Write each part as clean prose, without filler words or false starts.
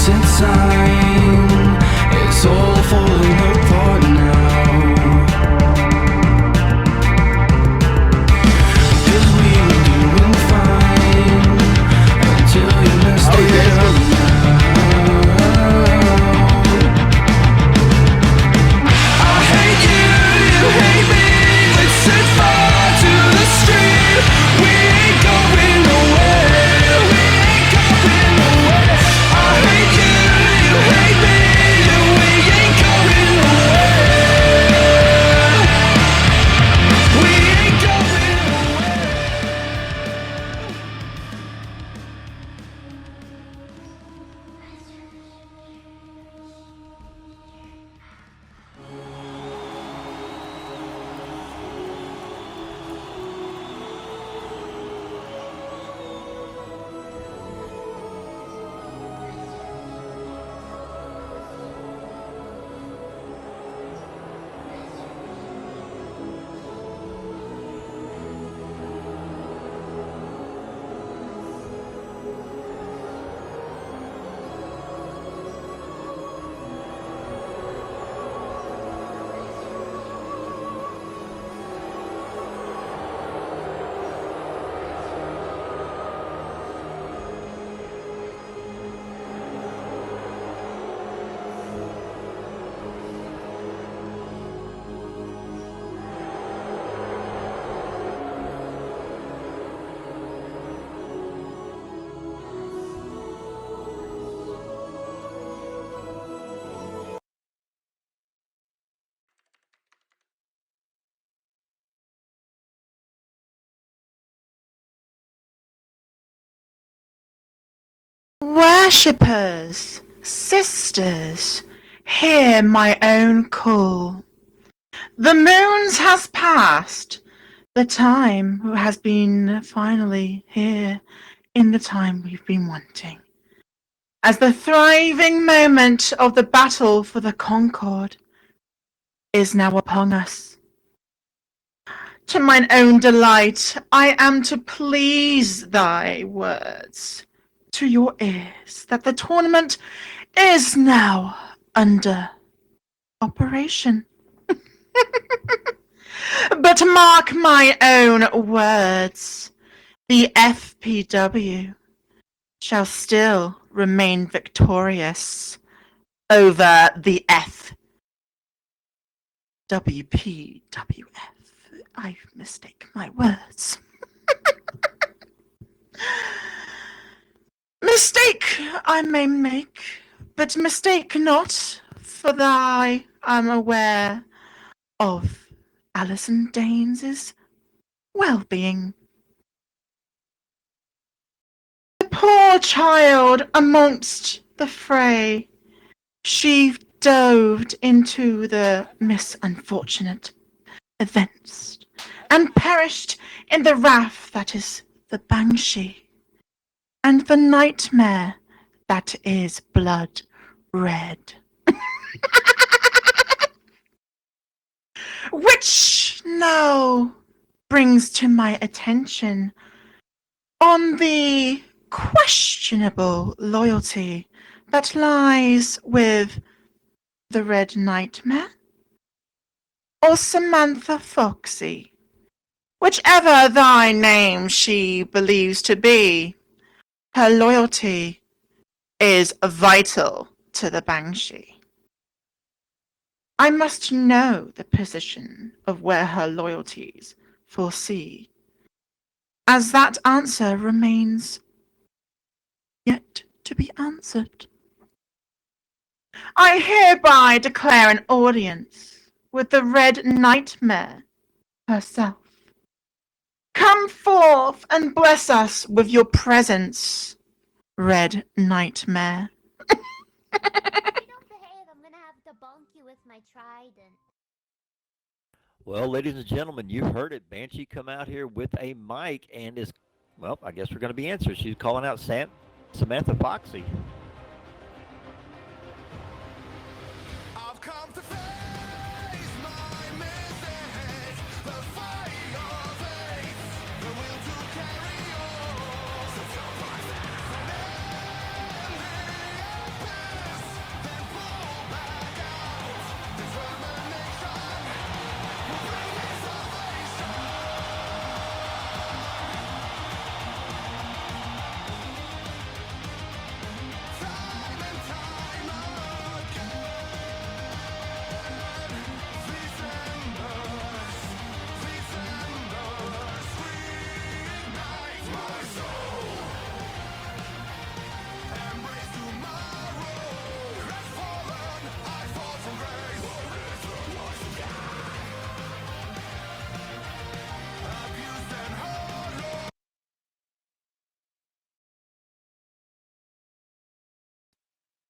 opposite sign. It's all falling apart now. 'Cause we were doing fine until you messed it up now. I hate you, you hate me. Let's set fire to the street. We ain't going away. We ain't going away. I hate you, you hate me. And we ain't going away. We ain't going away. Worshippers, sisters, hear my own call. The moons has passed. The time has been finally here in the time we've been wanting. As the thriving moment of the battle for the Concord is now upon us. To mine own delight, I am to please thy words to your ears that the tournament is now under operation. But mark my own words, the FPW shall still remain victorious over the FWPWF. I mistake my words. Mistake I may make, but mistake not, for I am aware of Alison Danes's well-being. The poor child amongst the fray, she dove into the misunfortunate events and perished in the wrath that is the Banshee and the nightmare that is blood red. Which now brings to my attention on the questionable loyalty that lies with the Red Nightmare or Samantha Foxy, whichever thy name she believes to be. Her loyalty is vital to the Banshee. I must know the position of where her loyalties foresee, as that answer remains yet to be answered. I hereby declare an audience with the Red Nightmare herself. Come forth and bless us with your presence, Red Nightmare. With my trident. Well, ladies and gentlemen, you heard it. Banshee come out here with a mic and is, well, I guess we're going to be answered. She's calling out Samantha Foxy. I've come to face my message, the fight of faith, the will to carry on. So feel my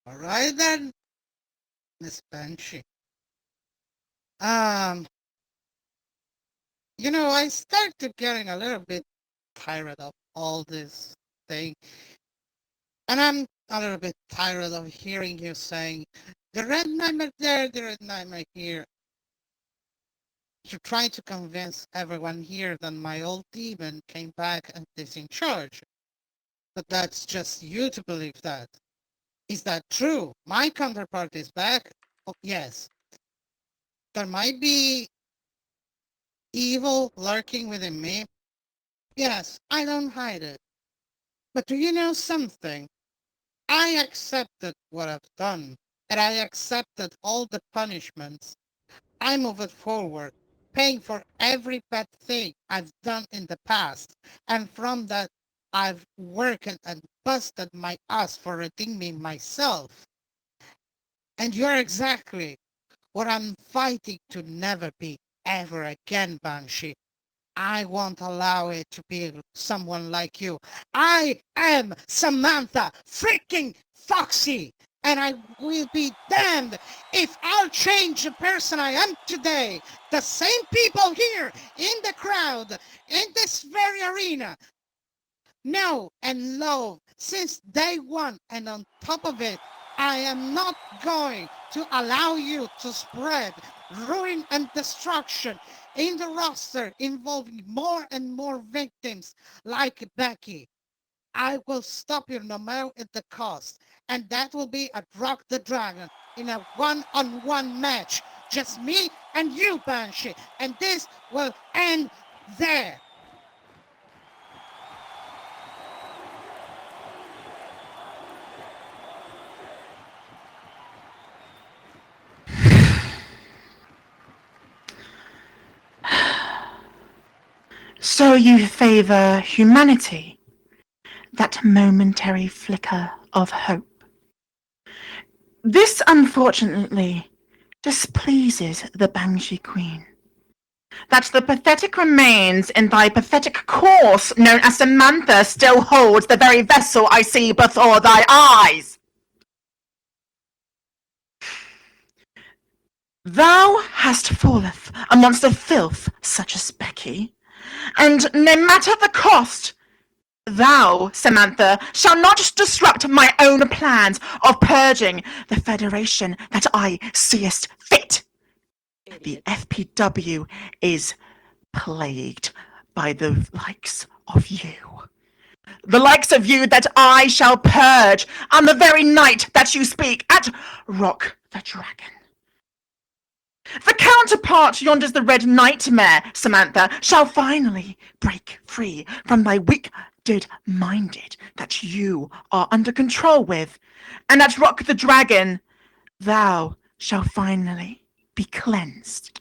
All right then, Miss Banshee. Um, I started getting a little bit tired of all this thing, and I'm a little bit tired of hearing you saying, the red nightmare there, the red nightmare here. You're trying to convince everyone here that my old demon came back and is in charge. But that's just you to believe that. Is that true? My counterpart is back? Oh, yes. There might be evil lurking within me. Yes, I don't hide it. But do you know something? I accepted what I've done, and I accepted all the punishments. I moved forward, paying for every bad thing I've done in the past, and from that, I've worked and busted my ass for redeeming myself. And you're exactly what I'm fighting to never be ever again, Banshee. I won't allow it to be someone like you. I am Samantha freaking Foxy, and I will be damned if I'll change the person I am today. The same people here in the crowd, in this very arena, know and love since day one, and on top of it, I am not going to allow you to spread ruin and destruction in the roster involving more and more victims like Becky. I will stop you no matter the cost, and that will be at Rock the Dragon in a one-on-one match. Just me and you, Banshee, and this will end there. So you favor humanity? That momentary flicker of hope. This, unfortunately, displeases the Banshee Queen. That the pathetic remains in thy pathetic corse known as Samantha still holds the very vessel I see before thy eyes. Thou hast falleth amongst the filth such as Becky, and no matter the cost, thou, Samantha, shalt not disrupt my own plans of purging the Federation that I seest fit. The FPW is plagued by the likes of you. The likes of you that I shall purge on the very night that you speak at Rock the Dragon. The counterpart yonder's the Red Nightmare, Samantha, shall finally break free from thy wicked-minded that you are under control with, and at Rock the Dragon, thou shalt finally be cleansed.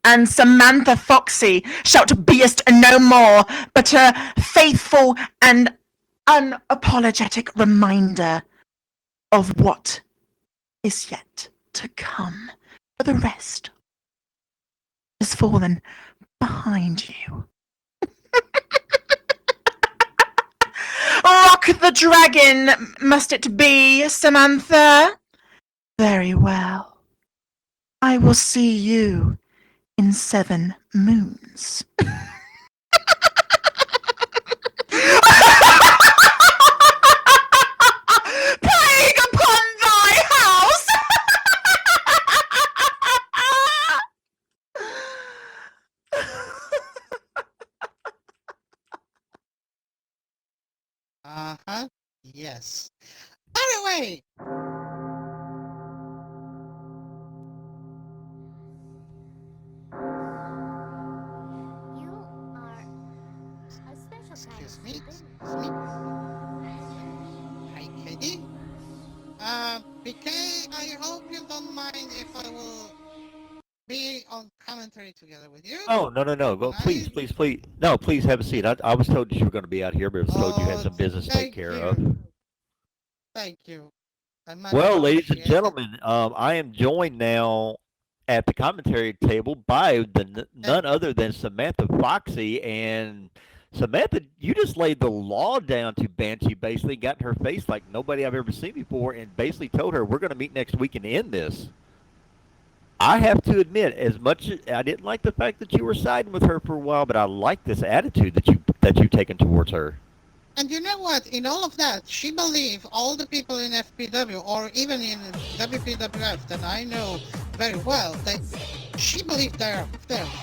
And Samantha Foxy shalt beest no more, but a faithful and unapologetic reminder of what is yet to come. For the rest has fallen behind you. Rock the Dragon, must it be, Samantha? Very well. I will see you in 7 moons. Plague upon thy house! Uh-huh. Yes. By the way, You are a special kind of excuse me, student. excuse me. Hi, Katie. BK, I hope you don't mind if I will be on commentary together with you. Oh, no, no, no. Go, please, Tonight. please, please. No, please have a seat. I was told that you were going to be out here, but I was told you had Oh, some business to take thank care of. you. Thank you. I much Well, ladies and appreciate it. gentlemen, I am joined now at the commentary table by none other than Samantha Foxy. And Samantha, you just laid the law down to Banshee, basically got in her face like nobody I've ever seen before, and basically told her we're going to meet next week and end this. I have to admit, as much as I didn't like the fact that you were siding with her for a while, but I like this attitude that you've taken towards her. And you know what? In all of that, she believed all the people in FPW or even in WPWF that I know very well, that she believed they're filth.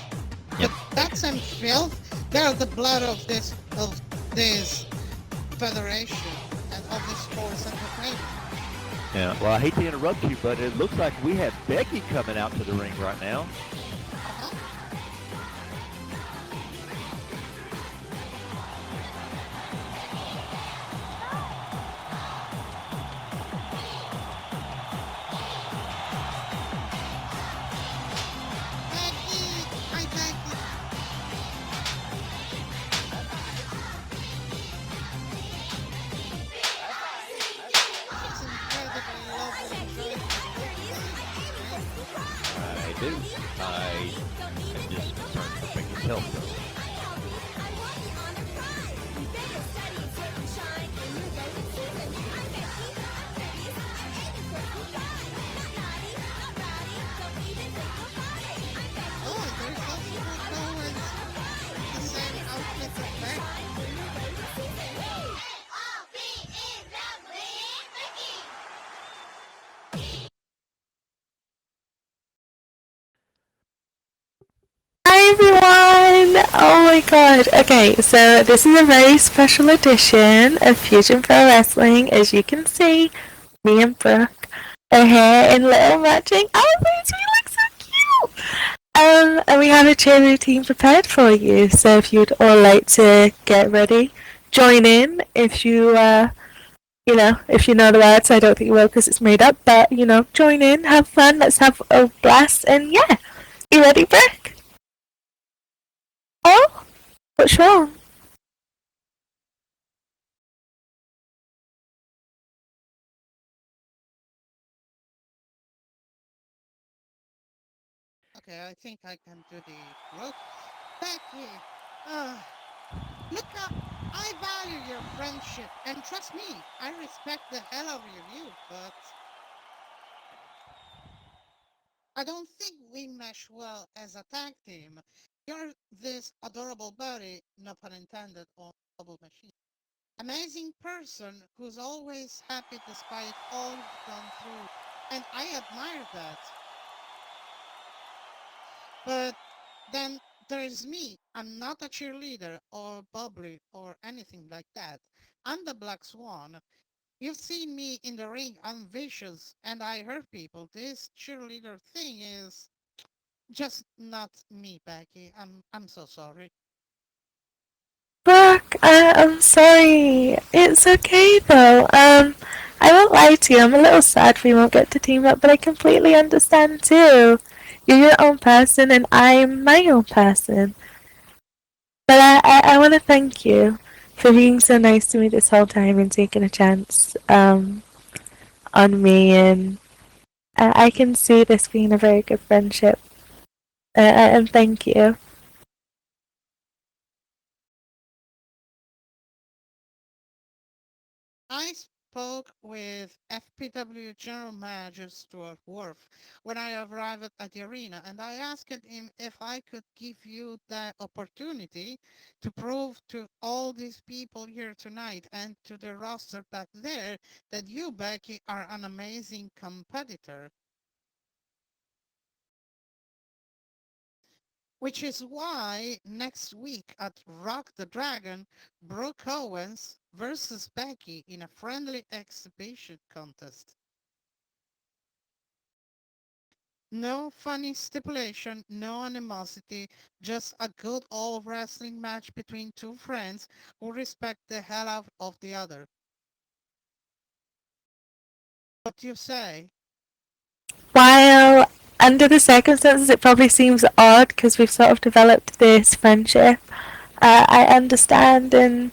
Yep. But that's some filth. They're the blood of this federation and of this sports entertainment. Yeah. Well, I hate to interrupt you, but it looks like we have Becky coming out to the ring right now. Uh-huh. Becky, hi Becky. She's incredibly lovely and joyful I do. I am just concerned for Becky's health, though. Oh, there's also the same outfit as Becky. Hi everyone! Oh my god. Okay, so this is a very special edition of Fusion Pro Wrestling. As you can see, me and Brooke are here in little matching outfits. We look so cute! And we have a cheer routine prepared for you. So if you'd all like to get ready, join in. If if you know the words, I don't think you will because it's made up. But join in, have fun. Let's have a blast. And yeah, you ready, Brooke? Oh, what's wrong? Okay, I think I can do the rope. Becky, uh, look up. I value your friendship, and trust me, I respect the hell out of you, but I don't think we mesh well as a tag team. You're this adorable buddy, no pun intended, on Double Machine. Amazing person who's always happy despite all you've gone through, and I admire that. But then there's me. I'm not a cheerleader or bubbly or anything like that. I'm the Black Swan. You've seen me in the ring. I'm vicious and I hurt people. This cheerleader thing is just not me, Becky. I'm so sorry. Brooke, I'm sorry. It's okay though. I won't lie to you. I'm a little sad we won't get to team up, but I completely understand too. You're your own person, and I'm my own person. But I want to thank you for being so nice to me this whole time and taking a chance on me, and I can see this being a very good friendship. And thank you. I spoke with FPW General Manager Stuart Worf when I arrived at the arena, and I asked him if I could give you the opportunity to prove to all these people here tonight and to the roster back there that you, Becky, are an amazing competitor. Which is why next week at Rock the Dragon, Brooke Owens versus Becky in a friendly exhibition contest. No funny stipulation, no animosity, just a good old wrestling match between two friends who respect the hell out of the other. What do you say? While under the circumstances, it probably seems odd because we've sort of developed this friendship. I understand and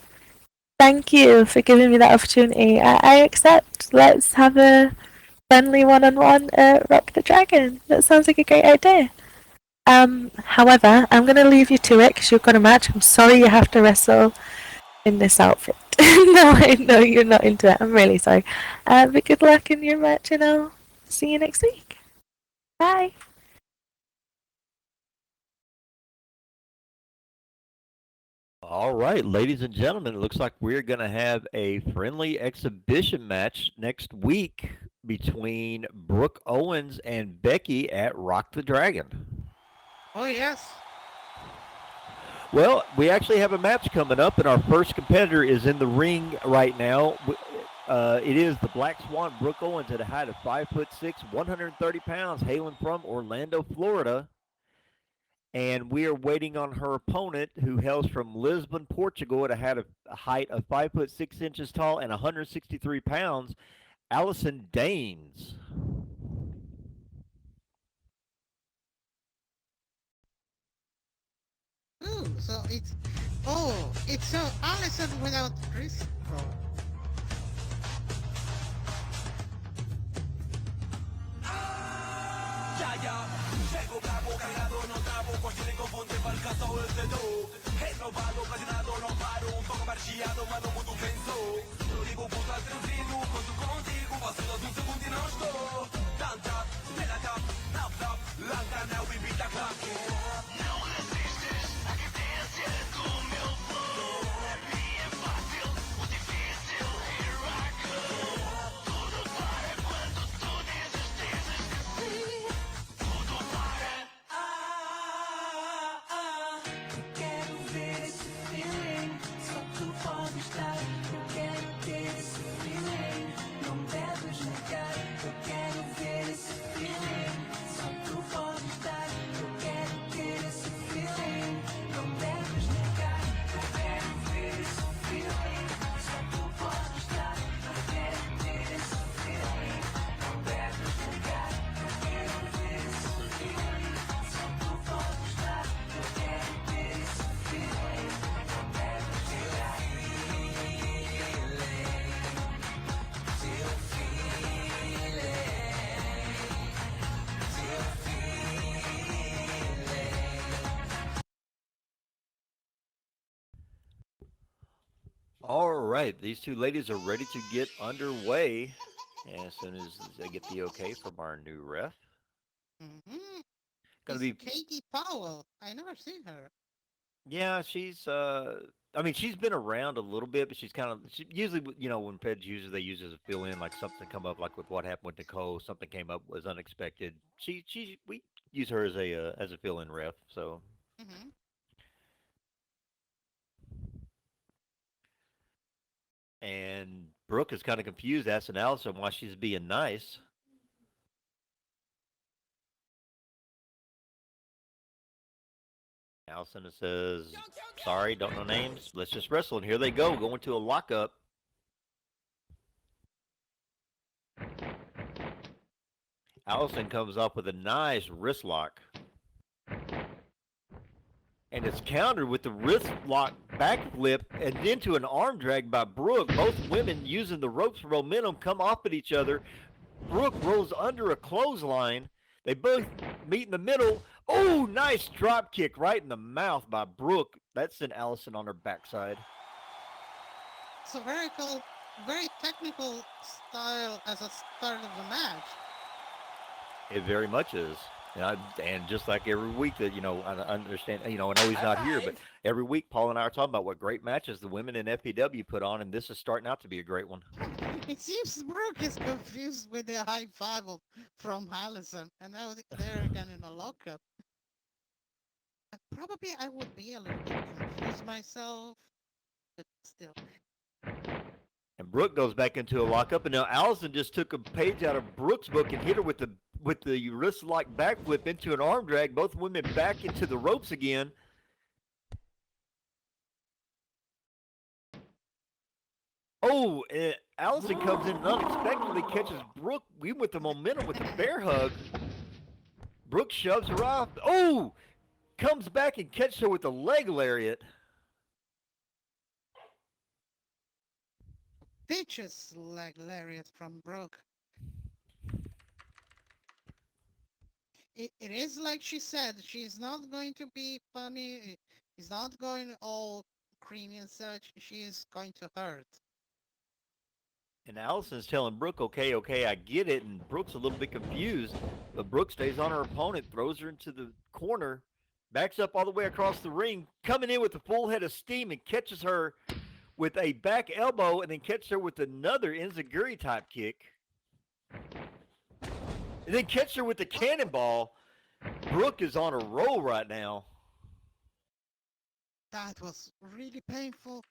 thank you for giving me that opportunity. I accept. Let's have a friendly one-on-one at Rock the Dragon. That sounds like a great idea. However, I'm gonna leave you to it because you've got a match. I'm sorry you have to wrestle in this outfit. No, I know you're not into it. I'm really sorry. But good luck in your match, and I'll see you next week. Bye. All right, ladies and gentlemen, it looks like we're going to have a friendly exhibition match next week between Brooke Owens and Becky at Rock the Dragon. Oh yes. Well, we actually have a match coming up, and our first competitor is in the ring right now. It is the Black Swan, Brooke Owens, at a height of 5'6", 130 pounds, hailing from Orlando, Florida. And we are waiting on her opponent, who hails from Lisbon, Portugal, at a height of 5'6" tall and 163 pounds, Allison Danes. Ooh, it's so Allison without Chris. Quero ver esse feeling, só tu podes dar. Eu quero ter esse feeling, não deves negar. Eu quero ver esse feeling, só tu podes dar. Eu quero ter esse feeling, não deves negar. Eu quero ver esse feeling, só tu podes dar. Eu quero ter esse feeling, não deves negar. Eu quero ver esse feeling, só tu podes dar. Eu quero ter esse feeling, não deves negar. All right, these two ladies are ready to get underway. And as soon as they get the okay from our new ref, Mm-hmm. gonna It's be Katie Powell. I never seen her. yeah. I mean, she's been around a little bit, but she usually when Feds uses they use as a fill in, like something come up, like with what happened with Nicole, something came up was unexpected. She we use her as a fill in ref. So Mm-hmm. and Brooke is kind of confused, asking Allison why she's being nice. Allison says, "Sorry, don't know names. Let's just wrestle." And here they go, going to a lockup. Allison comes up with a nice wrist lock. And it's countered with the wrist lock backflip and into an arm drag by Brooke. Both women using the ropes for momentum come off at each other. Brooke rolls under a clothesline. They both meet in the middle. Oh, nice drop kick right in the mouth by Brooke. That sent Allison on her backside. It's a very cool, very technical style as a start of the match. It very much is. And just like every week that, I understand, I know he's not here, but every week Paul and I are talking about what great matches the women in FPW put on, and this is starting out to be a great one. It seems Brooke is confused with the high five from Allison, and now they're again in a lockup. Probably I would be a little bit confused myself, but still. And Brooke goes back into a lockup, and now Allison just took a page out of Brooke's book and hit her with the wrist lock backflip into an arm drag. Both women back into the ropes again. Oh, Allison comes in and unexpectedly catches Brooke with the momentum with the bear hug. Brooke shoves her off. Oh, comes back and catches her with the leg lariat. Vicious leg lariat from Brooke. it is like she said. She's not going to be funny. She's not going all creamy and such. She's going to hurt. And Allison's telling Brooke, okay, okay, I get it. And Brooke's a little bit confused, but Brooke stays on her opponent, throws her into the corner, backs up all the way across the ring, coming in with a full head of steam and catches her with a back elbow and then catches her with another Enziguri type kick. And then catches her with the cannonball. Brooke is on a roll right now. That was really painful.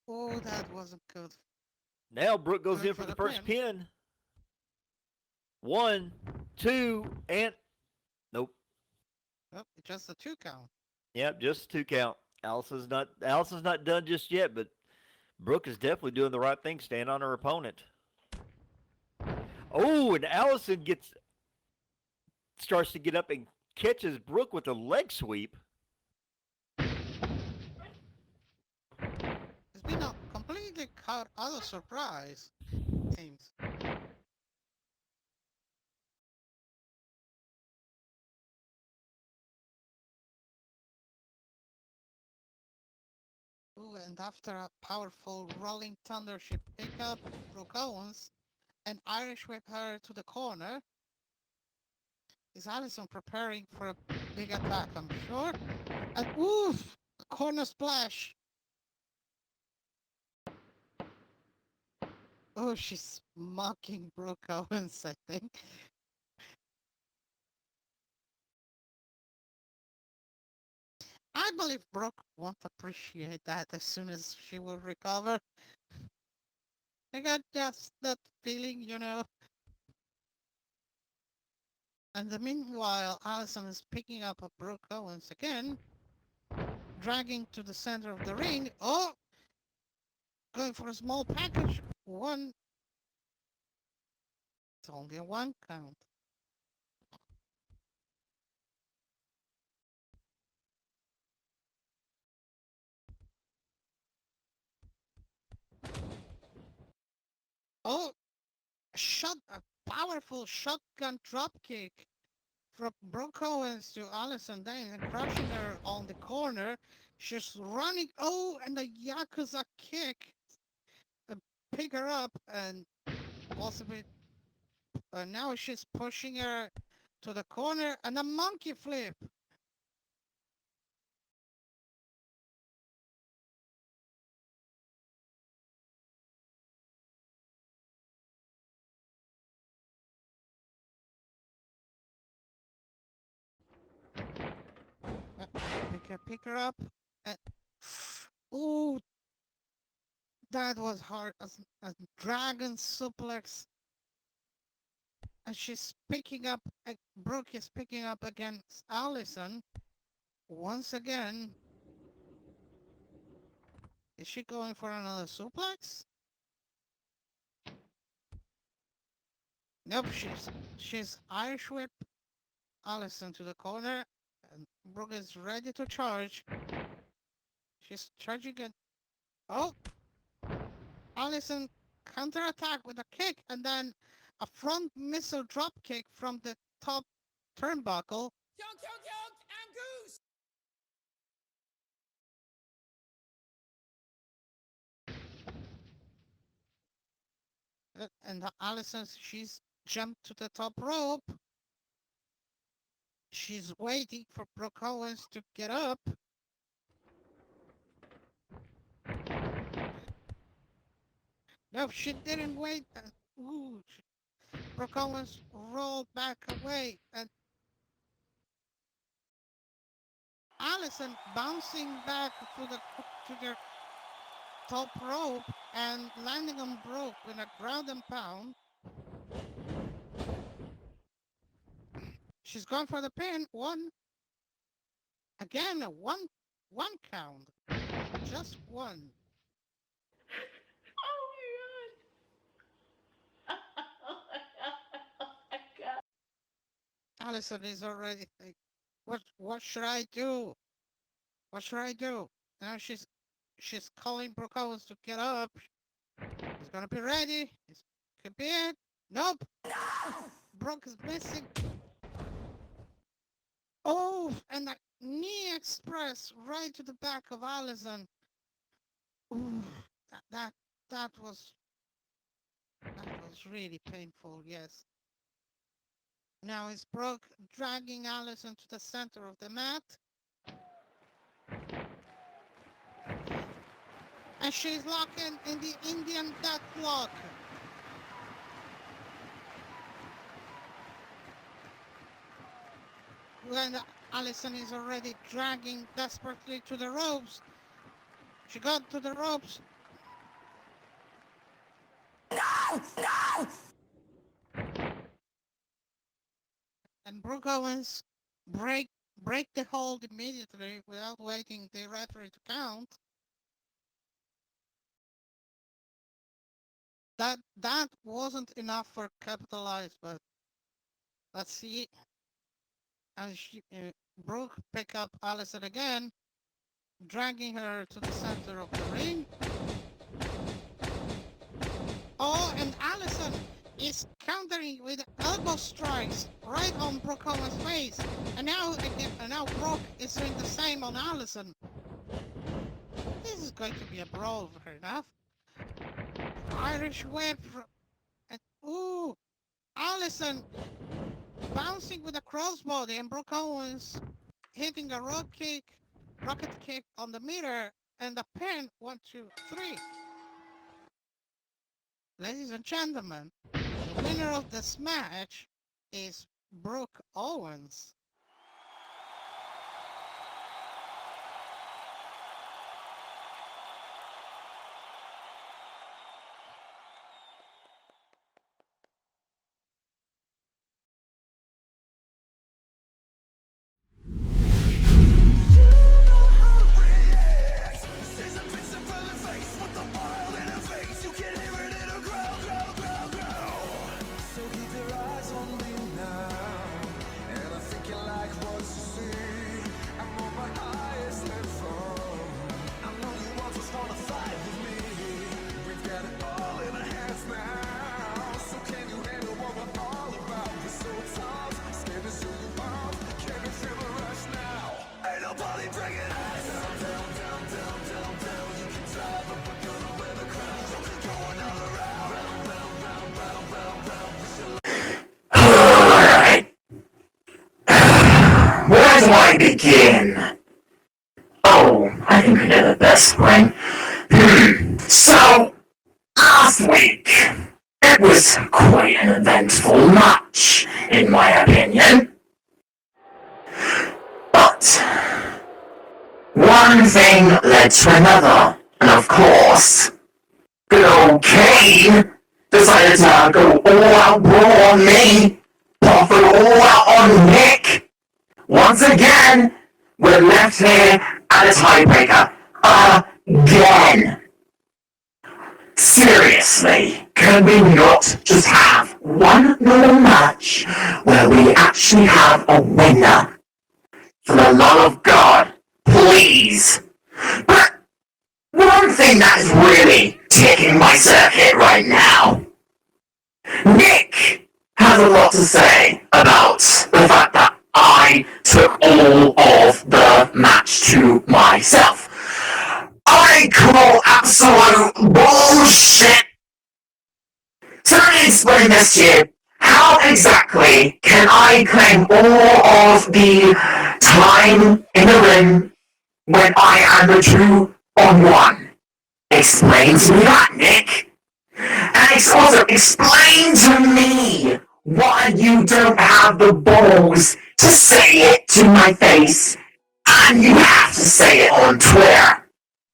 Oh, that wasn't good. Now Brooke goes Going in for the first pin. 1, 2, and nope. Oh, just a 2 count. Yep, just 2 count. Allison's not done just yet, but Brooke is definitely doing the right thing, stand on her opponent. Oh, and Allison starts to get up and catches Brooke with a leg sweep. It's been a completely caught out of surprise. Seems. Ooh, and after a powerful rolling thunder, she picked up Brooke Owens and Irish whip her to the corner. Is Allison preparing for a big attack, I'm sure? And oof! Corner splash! Oh, she's mocking Brooke Owens, I think. I believe Brooke won't appreciate that as soon as she will recover. I got just that feeling, you know. And the meanwhile, Allison is picking up a Brooke Owens again, dragging to the center of the ring. Oh! Going for a small package. One. It's only a 1 count. Oh! A powerful shotgun dropkick from Brooke Owens to Allison Dane and crushing her on the corner. She's running. Oh, and a Yakuza kick. Pick her up and possibly now she's pushing her to the corner and a monkey flip. Pick her up. And, oh, that was hard. A dragon suplex. And she's picking up. Brooke is picking up against Allison. Once again. Is she going for another suplex? Nope, she's Irish whip Allison to the corner, and Brooke is ready to charge. She's charging it. Oh, Allison counterattack with a kick, and then a front missile drop kick from the top turnbuckle. And Allison, she's jumped to the top rope. She's waiting for Brooke Owens to get up. No, she didn't wait. Brooke Owens rolled back away, and Allison bouncing back to the top rope and landing on Brooke with a ground and pound. She's gone for the pin. One. Again, a one count. Just one. Allison is already like, what should I do? What should I do? Now she's calling Brooke Owens to get up. He's gonna be ready. This could be it. Nope. Brooke is missing. Oh, and that knee express right to the back of Allison. Ooh, that that that was really painful. Yes. Now it's Brooke dragging Allison to the center of the mat. And she's locking in the Indian death lock. When Allison is already dragging desperately to the ropes. She got to the ropes. And Brooke Owens break the hold immediately without waiting the referee to count. That wasn't enough for Capitalize, but let's see. And Brooke pick up Allison again, dragging her to the center of the ring. Oh, and Allison is countering with elbow strikes right on Brooke Owens' face. And now Brooke is doing the same on Allison. This is going to be a brawl for enough. Irish whip. And, ooh, Allison bouncing with a crossbody and Brooke Owens hitting a rocket kick on the meter and the pin. 1, 2, 3. Ladies and gentlemen, the winner of this match is Brooke Owens. Alright, where do I begin? Oh, I think I know the best way. So, last week, it was quite an eventful match, in my opinion. But, one thing led to another, and of course, good old Kane decided to go all out brawl on me, pop it all out on Nick. Once again, we're left here at a tiebreaker. Again. Seriously, can we not just have one normal match where we actually have a winner? For the love of God, please. But one thing that is really ticking my circuit right now. Nick has a lot to say about the fact that I took all of the match to myself. I call absolute bullshit. So let me explain this to you. How exactly can I claim all of the time in the ring when I am the 2-on-1? Explain to me that, Nick. And also explain to me why you don't have the balls to say it to my face, and you have to say it on Twitter.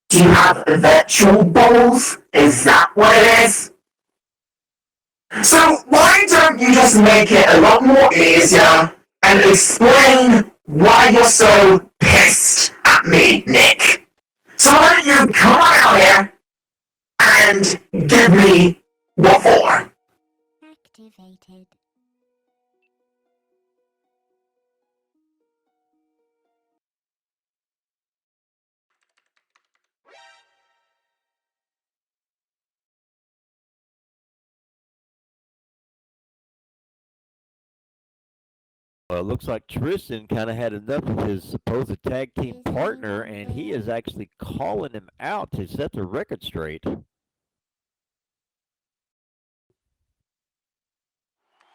Do you have virtual balls? Is that what it is? So why don't you just make it a lot more easier and explain why you're so pissed at me, Nick? So why don't you come on out here and give me what for? Activated. Well, it looks like Tristan kind of had enough of his supposed tag team partner, and he is actually calling him out to set the record straight.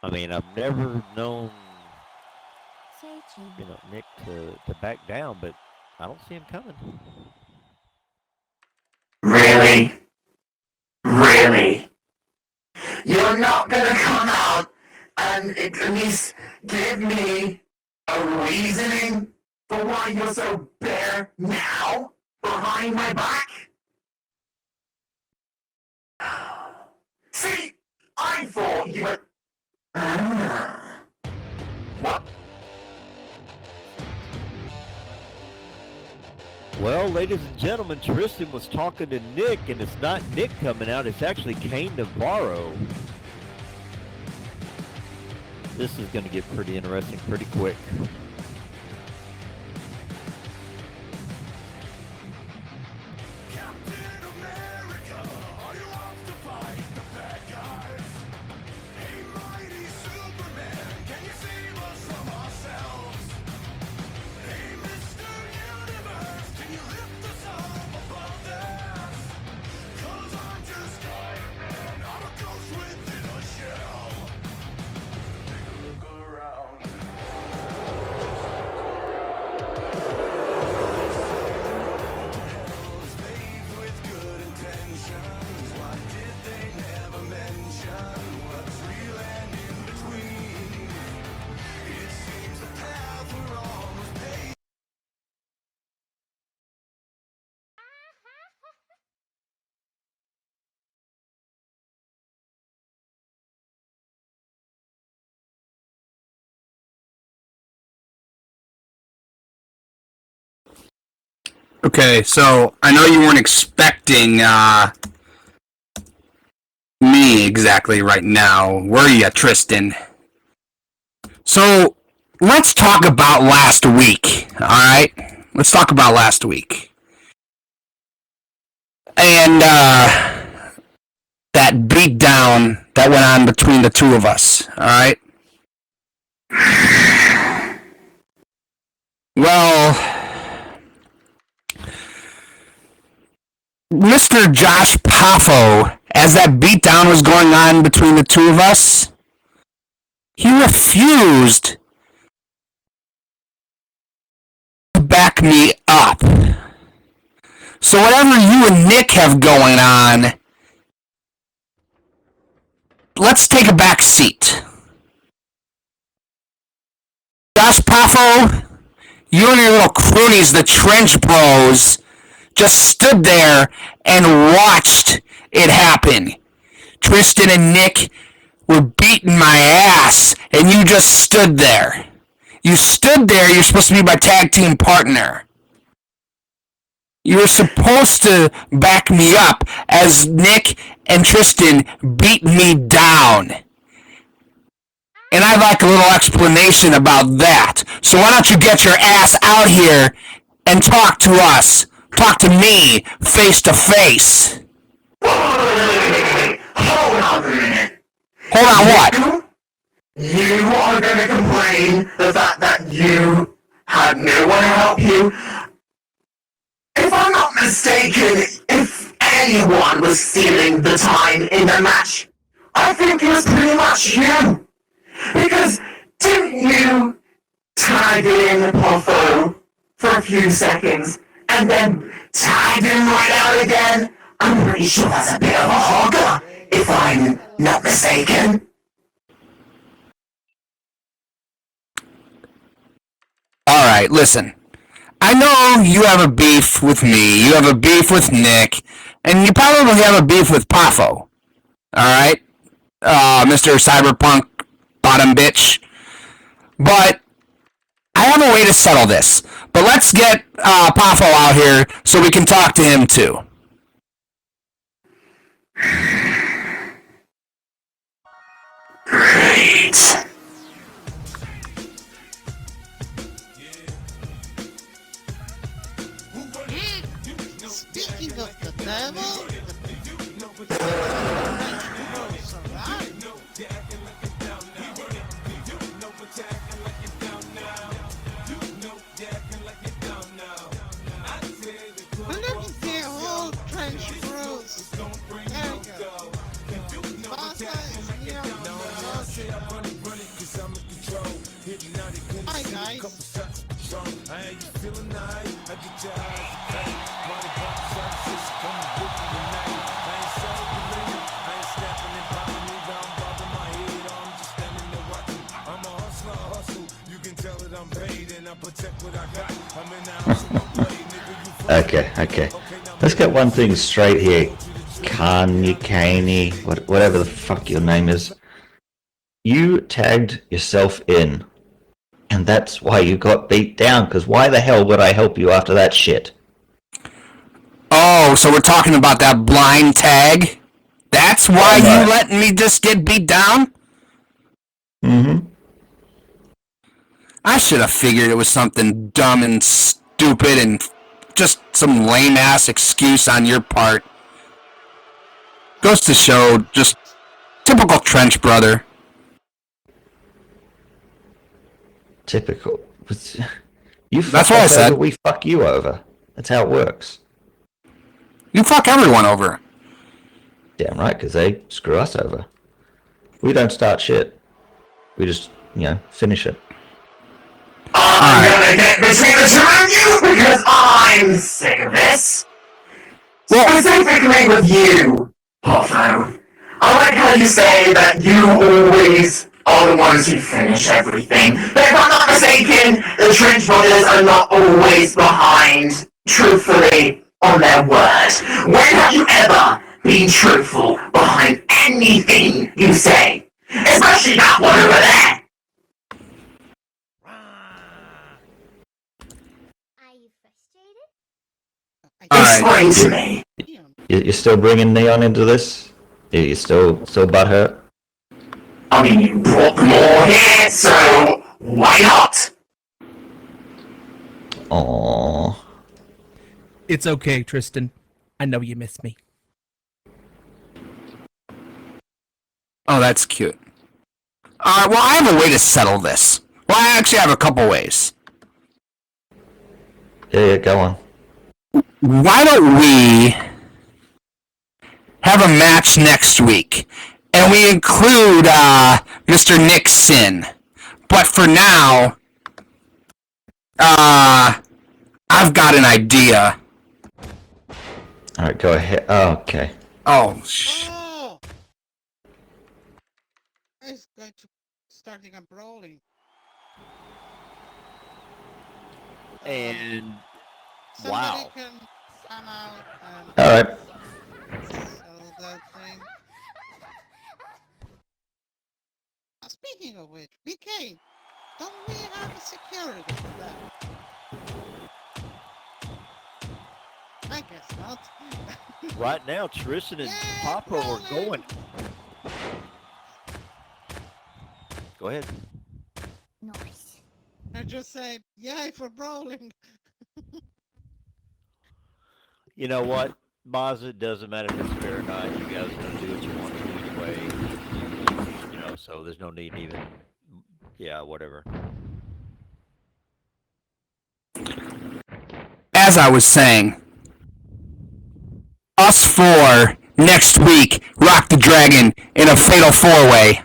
I mean, I've never known, Searching. Nick to back down, but I don't see him coming. Really? Really? You're not gonna come out and at least give me a reasoning for why you're so bare now behind my back? See, I thought you were... What? Well, ladies and gentlemen, Tristan was talking to Nick, and it's not Nick coming out, it's actually Kane Navarro. This is going to get pretty interesting pretty quick. Okay, so I know you weren't expecting me exactly right now, were you, Tristan? So let's talk about last week, alright? Let's talk about last week. And that beatdown that went on between the two of us, alright? Well, Mr. Josh Poffo, as that beatdown was going on between the two of us, he refused to back me up. So whatever you and Nick have going on, let's take a back seat. Josh Poffo, you and your little croonies, the Trench Bros, just stood there and watched it happen. Tristan and Nick were beating my ass, and you just stood there. You stood there, you're supposed to be my tag team partner. You were supposed to back me up as Nick and Tristan beat me down. And I'd like a little explanation about that. So why don't you get your ass out here and talk to us? Talk to me face to face. Hold on a minute. Hold on what? You are going to complain the fact that you had no one to help you. If I'm not mistaken, if anyone was stealing the time in the match, I think it was pretty much you. Because didn't you tag in Poffo for a few seconds and then tag him right out again? I'm pretty sure that's a bit of a hogger, if I'm not mistaken. Alright, listen. I know you have a beef with me, you have a beef with Nick, and you probably have a beef with Poffo. Alright? Mr. Cyberpunk bottom bitch. But I have a way to settle this. But let's get Poffo out here so we can talk to him too. Great. Speaking of the devil, Hi guys. Okay. Let's get one thing straight here. Kanye, whatever the fuck your name is. You tagged yourself in. And that's why you got beat down, because why the hell would I help you after that shit? Oh, so we're talking about that blind tag? That's why Damn right. you let me just get beat down? Mm-hmm. I should have figured it was something dumb and stupid and just some lame-ass excuse on your part. Goes to show, just typical trench brother. Typical. You fuck That's what I us said. over, we fuck you over. That's how it works. You fuck everyone over. Damn right, because they screw us over. We don't start shit. We just, finish it. I'm gonna get between the two of you because I'm sick of this. Specifically with you, Potho. I like how you say that you always are the ones who finish everything. But if I'm not mistaken, the Trench Brothers are not always behind, truthfully, on their word. When have you ever been truthful behind anything you say? Especially that one over there. Are you frustrated? Explain to me. You're still bringing Neon into this? You're still butthurt? I mean, you brought more here, so why not? Aww. It's okay, Tristan. I know you miss me. Oh, that's cute. Well, I have a way to settle this. Well, I actually have a couple ways. Yeah, go on. Why don't we have a match next week, and we include Mr. Nixon. But for now, I've got an idea. Alright, go ahead. Oh, okay. Oh, Oh! It's going to starting a brawling. And Somebody wow. can come out and Alright. settle that thing. Speaking of which, BK, don't we have a security for that? I guess not. Right now, Tristan and Yeah, Papa are brawling. going. Go ahead. Nice. I just say, yay for brawling. You know what, Boz, it doesn't matter if it's fair or not. You guys are gonna do what you want to do anyway. So there's no need to even. Yeah, whatever. as I was saying, us four next week rock the dragon in a fatal four-way.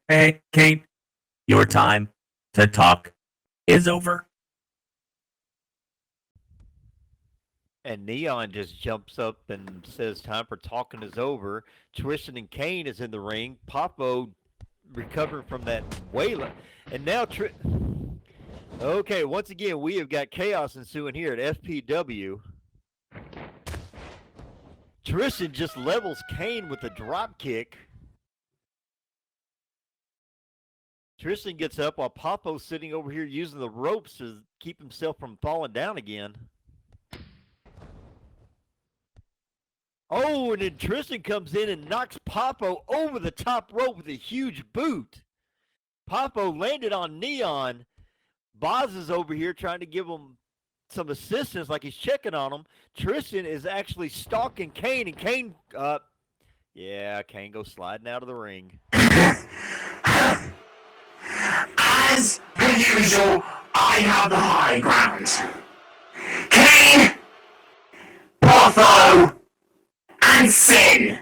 Hey, Kate. Your time to talk is over. And Neon just jumps up and says, "Time for talking is over." Tristan and Kane is in the ring. Papo recovering from that wailing, and now Okay, once again we have got chaos ensuing here at FPW. Tristan just levels Kane with a drop kick. Tristan gets up while Papo's sitting over here using the ropes to keep himself from falling down again. Oh, and then Tristan comes in and knocks Papo over the top rope with a huge boot. Papo landed on Neon. Boz is over here trying to give him some assistance, like he's checking on him. Tristan is actually stalking Kane, and Kane, Kane goes sliding out of the ring. As per usual, I have the high ground. Kane, Potho, and Sin,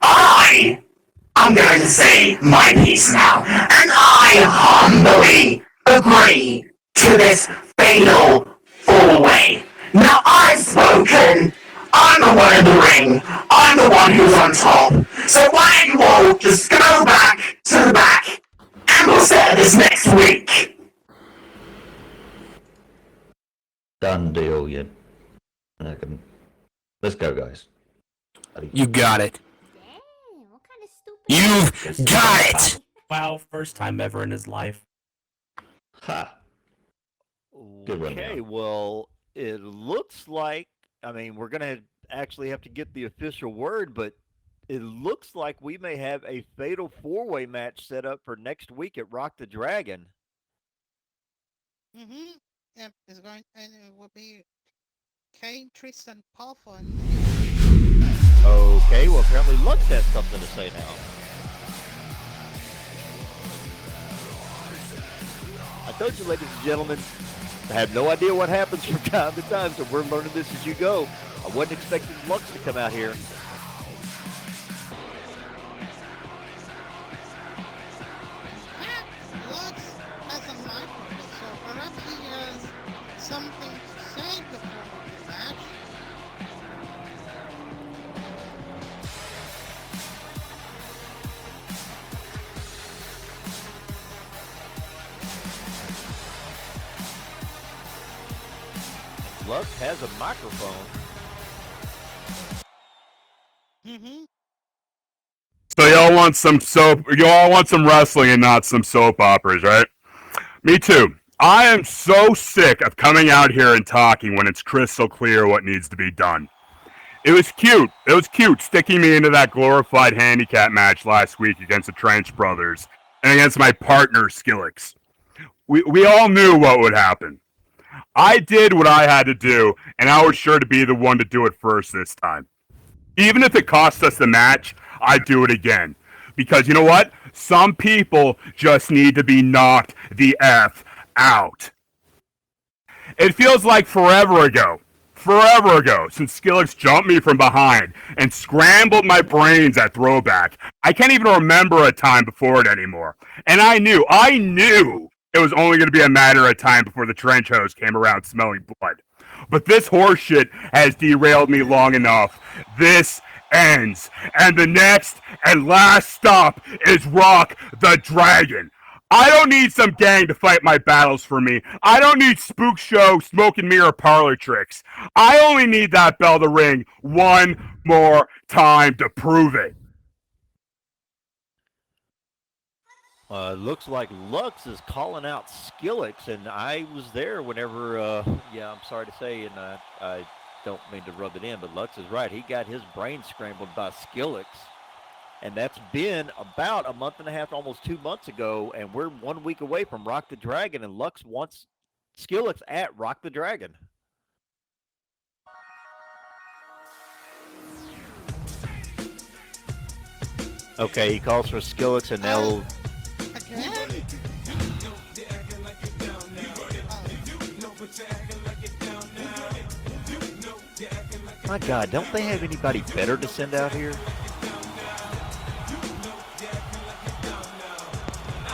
I'm going to say my piece now, and I humbly agree to this fatal four-way. Now I've spoken. I'm the one in the ring. I'm the one who's on top. So why don't you all just go back to the back, and we'll set this next week. Done deal, you. Let's go, guys. You got it. Damn, what kind of stupid... You've got it! Wow, first time ever in his life. Ha! Good one, Okay, Leon. well, it looks like, I mean, we're going to actually have to get the official word, but it looks like we may have a fatal four-way match set up for next week at Rock the Dragon. Mm-hmm. Yep, it's going, and it will be Kane, Tristan, Palfa, and... Okay, well, apparently Lux has something to say now. I told you, ladies and gentlemen, I have no idea what happens from time to time, so we're learning this as you go. I wasn't expecting Lux to come out here. Lux has a microphone, so perhaps he has something to say before the match. Lux has a microphone. Mm-hmm. So y'all want some soap? You all want some wrestling and not some soap operas, right? Me too. I am so sick of coming out here and talking when it's crystal clear what needs to be done. It was cute. It was cute sticking me into that glorified handicap match last week against the Trench Brothers and against my partner Skillix. We all knew what would happen. I did what I had to do, and I was sure to be the one to do it first this time. Even if it cost us the match, I'd do it again. Because you know what? Some people just need to be knocked the F out. It feels like forever ago since Skillix jumped me from behind and scrambled my brains at throwback. I can't even remember a time before it anymore. And I knew it was only going to be a matter of time before the trench hose came around smelling blood. But this horseshit has derailed me long enough. This ends. And the next and last stop is Rock the Dragon. I don't need some gang to fight my battles for me. I don't need spook show, smoke and mirror parlor tricks. I only need that bell to ring one more time to prove it. Looks like Lux is calling out Skillix, and I was there whenever, I'm sorry to say, and I don't mean to rub it in, but Lux is right. He got his brain scrambled by Skillix, and that's been about a month and a half, almost 2 months ago, and we're 1 week away from Rock the Dragon, and Lux wants Skillix at Rock the Dragon. Okay, he calls for Skillix, and they'll... Again? My God, don't they have anybody better to send out here?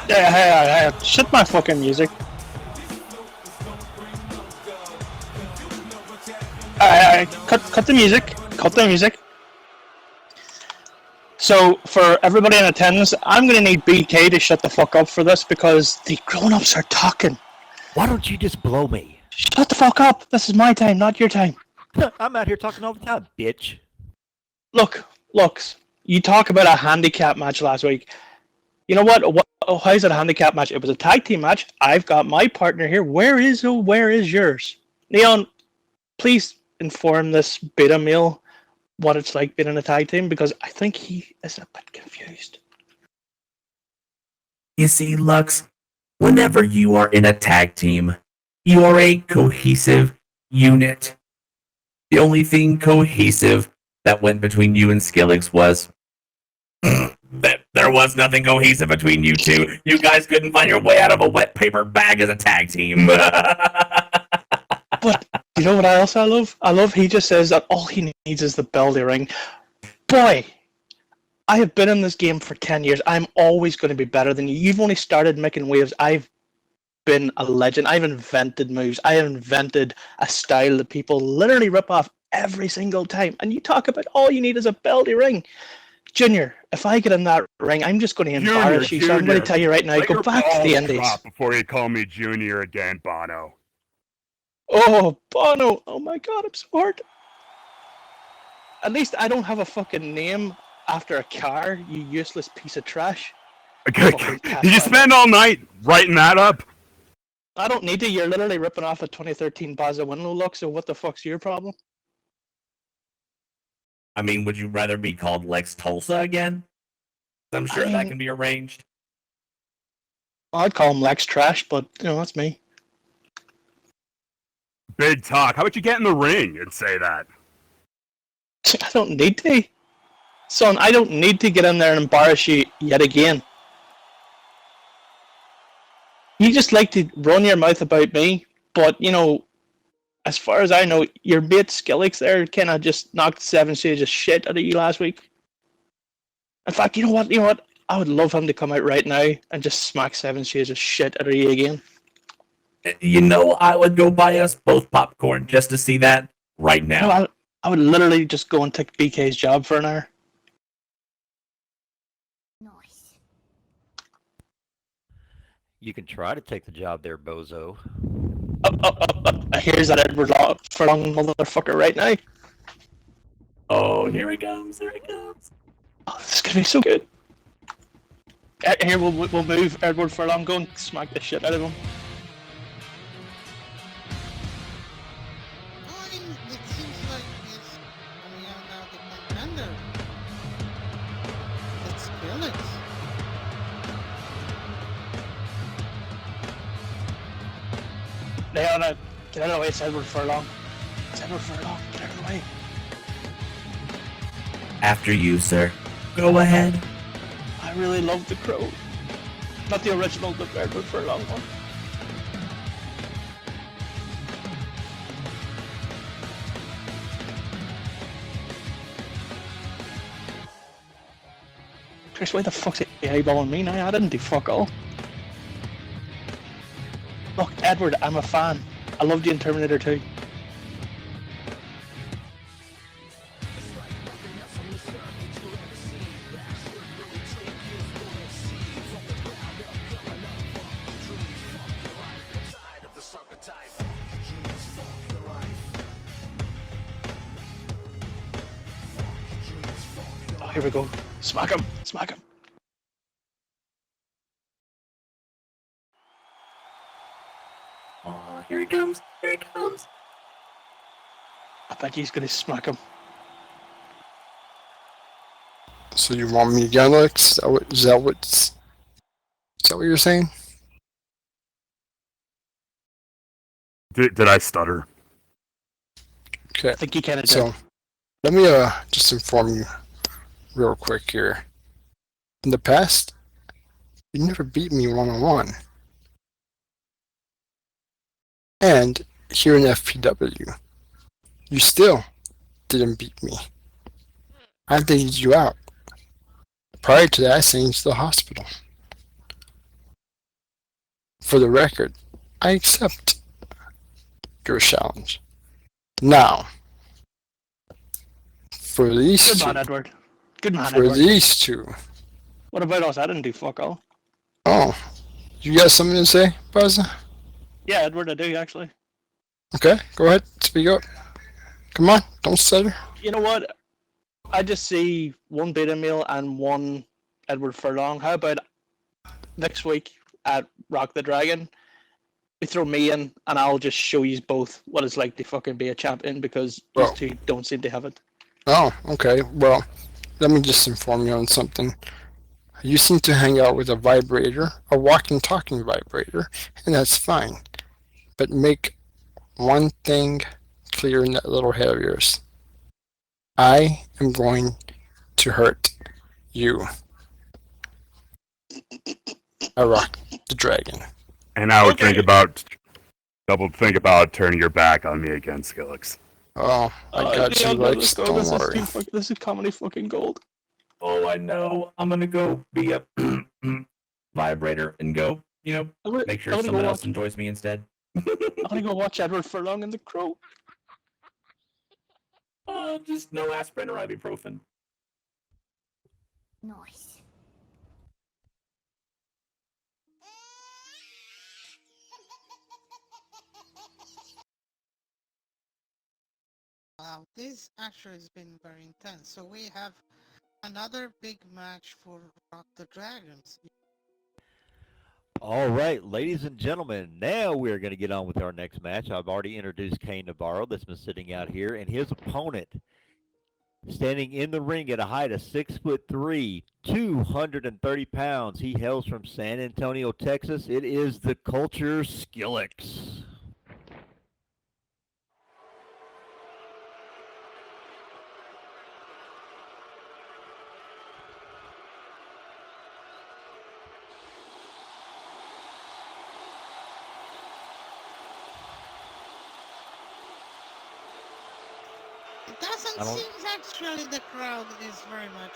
Hey, shut my fucking music. Cut the music. Cut the music. So, for everybody in attendance, I'm gonna need BK to shut the fuck up for this because the grown-ups are talking. Why don't you just blow me? Shut the fuck up. This is my time, not your time. I'm out here talking all the time, bitch. Look, you talk about a handicap match last week. You know what? How is it a handicap match? It was a tag team match. I've got my partner here. Where is yours? Neon, please inform this beta male what it's like being in a tag team because I think he is a bit confused. You see, Lux, whenever you are in a tag team, you are a cohesive unit. The only thing cohesive that went between you and Skillix was that there was nothing cohesive between you two. You guys couldn't find your way out of a wet paper bag as a tag team. But you know what else I love? I love he just says that all he needs is the bell to ring. Boy, I have been in this game for 10 years. I'm always going to be better than you. You've only started making waves. I've been a legend. I've invented moves. I have invented a style that people literally rip off every single time. And you talk about all you need is a belty ring. Junior, if I get in that ring, I'm just going to embarrass you. So I'm going to tell you right now, Let go your back to the balls Indies. drop before you call me Junior again, Bono. Oh, Bono. Oh my God, I'm so hurt. At least I don't have a fucking name after a car, you useless piece of trash. Did you spend all night writing that up? I don't need to. You're literally ripping off a 2013 Baza Winlow look, so what the fuck's your problem? I mean, would you rather be called Lex Tulsa again? I'm sure that can be arranged. I'd call him Lex Trash, but, you know, that's me. Big talk. How about you get in the ring and say that? I don't need to. Son, I don't need to get in there and embarrass you yet again. You just like to run your mouth about me, but, you know, as far as I know, your mate Skillix there kind of just knocked 7 Stages of shit out of you last week. In fact, you know what? I would love him to come out right now and just smack 7 Stages of shit out of you again. You know, I would go buy us both popcorn just to see that right now. No, I would literally just go and take BK's job for an hour. Nice. You can try to take the job there, bozo. Here's that Edward Furlong motherfucker right now. Oh, here he comes. Here he comes. Oh, this is gonna be so good. Here, we'll move Edward Furlong. Go and smack the shit out of him. I mean, it seems like we are now the contender. Let's kill it. Get out of the way, it's Edward Furlong. It's Edward Furlong, get out of the way. After you, sir. Go ahead. I really love the Crow. Not the original, the Edward Furlong one. Chris, why the fuck's he eyeballing me now? I didn't do fuck all. Look, Edward, I'm a fan. I loved you in Terminator 2. Oh, here we go. Smack him! Smack him! Oh, here he comes. Here he comes. I think he's gonna smack him. So you want me again, Alex? Is that what you're saying? Did I stutter? Okay. I think he kind of So, did. let me just inform you real quick here. In the past, you never beat me one-on-one. And here in FPW, you still didn't beat me. I dated you out. Prior to that, I sent you to the hospital. For the record, I accept your challenge. Now, for these Good two, man, Edward. Good man, for Edward. these two, What about us? I didn't do fuck all. oh, you got something to say, Buzz? Yeah, Edward, I do actually. Okay, go ahead, speak up. Come on, don't stutter. You know what? I just see one beta male and one Edward Furlong. How about next week at Rock the Dragon? We throw me in and I'll just show you both what it's like to fucking be a champion because you two don't seem to have it. Oh, okay. Well, let me just inform you on something. You seem to hang out with a vibrator, a walking, talking vibrator, and that's fine. But make one thing clear in that little head of yours. I am going to hurt you. I rock the dragon. And I would think about turning your back on me again, Skillix. Oh, I got you, Lex. Let's go. Don't worry. This is comedy fucking gold. Oh, I know. I'm gonna go be a vibrator and go, make sure someone else enjoys me instead. I'm gonna go watch Edward Furlong and the Crow. Just no aspirin or ibuprofen. Nice. Wow, this actually has been very intense. So we have another big match for Rock the Dragons. All right, ladies and gentlemen, now we're going to get on with our next match. I've already introduced Kane Navarro that's been sitting out here, and his opponent, standing in the ring at a height of 6'3", 230 pounds. He hails from San Antonio, Texas. It is the Culture Skillix. It doesn't seem actually the crowd is very much.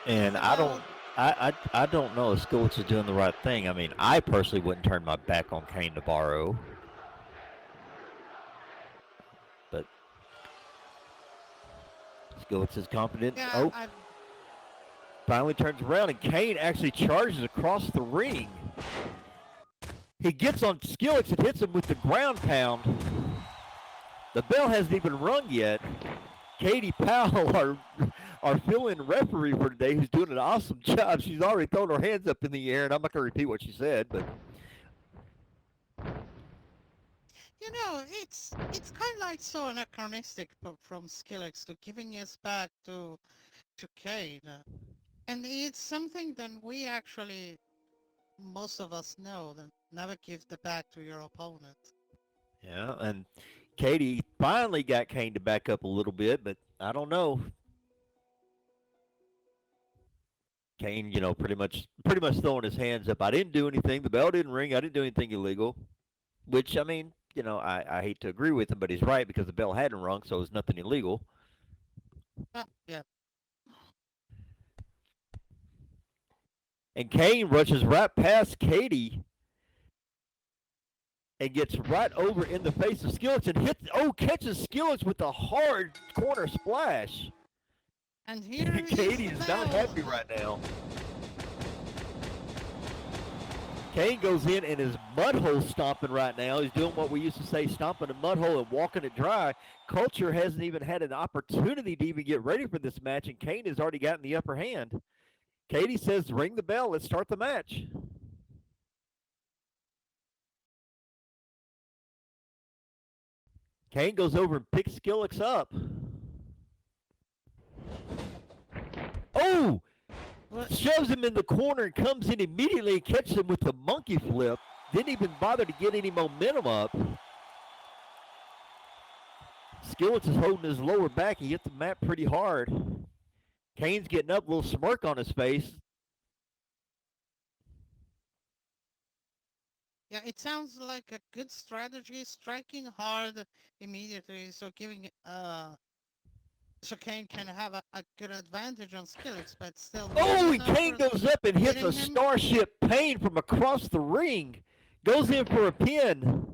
And I don't know if Skillix is doing the right thing. I mean, I personally wouldn't turn my back on Kane Navarro. But Skillix is confident. Yeah, Finally turns around, and Kane actually charges across the ring. He gets on Skillix and hits him with the ground pound. The bell hasn't even rung yet. Katie Powell, our fill-in referee for today, who's doing an awesome job. She's already thrown her hands up in the air, and I'm not going to repeat what she said, but it's kind of like so anachronistic from Skillix to giving his back to Kane, and it's something that we actually, most of us know, that never give the back to your opponent. yeah, and Katie finally got Kane to back up a little bit, but I don't know. Kane, pretty much throwing his hands up. I didn't do anything. The bell didn't ring. I didn't do anything illegal. Which, I mean, I hate to agree with him, but he's right because the bell hadn't rung, so it was nothing illegal. Yeah. And Kane rushes right past Katie and gets right over in the face of Skillix and catches Skillix with a hard corner splash. And here Katie is not happy right now. Kane goes in and is mudhole stomping right now. He's doing what we used to say, stomping a mudhole and walking it dry. Culture hasn't even had an opportunity to even get ready for this match, and Kane has already gotten the upper hand. Katie says, ring the bell. Let's start the match. Kane goes over and picks Skillix up. Oh! Shoves him in the corner and comes in immediately and catches him with the monkey flip. Didn't even bother to get any momentum up. Skillix is holding his lower back. He hit the mat pretty hard. Kane's getting up, a little smirk on his face. Yeah, it sounds like a good strategy, striking hard immediately, so giving so Kane can have a good advantage on Skillix, but still. Oh, and Kane goes up and hits a Starship Pain from across the ring. Goes in for a pin.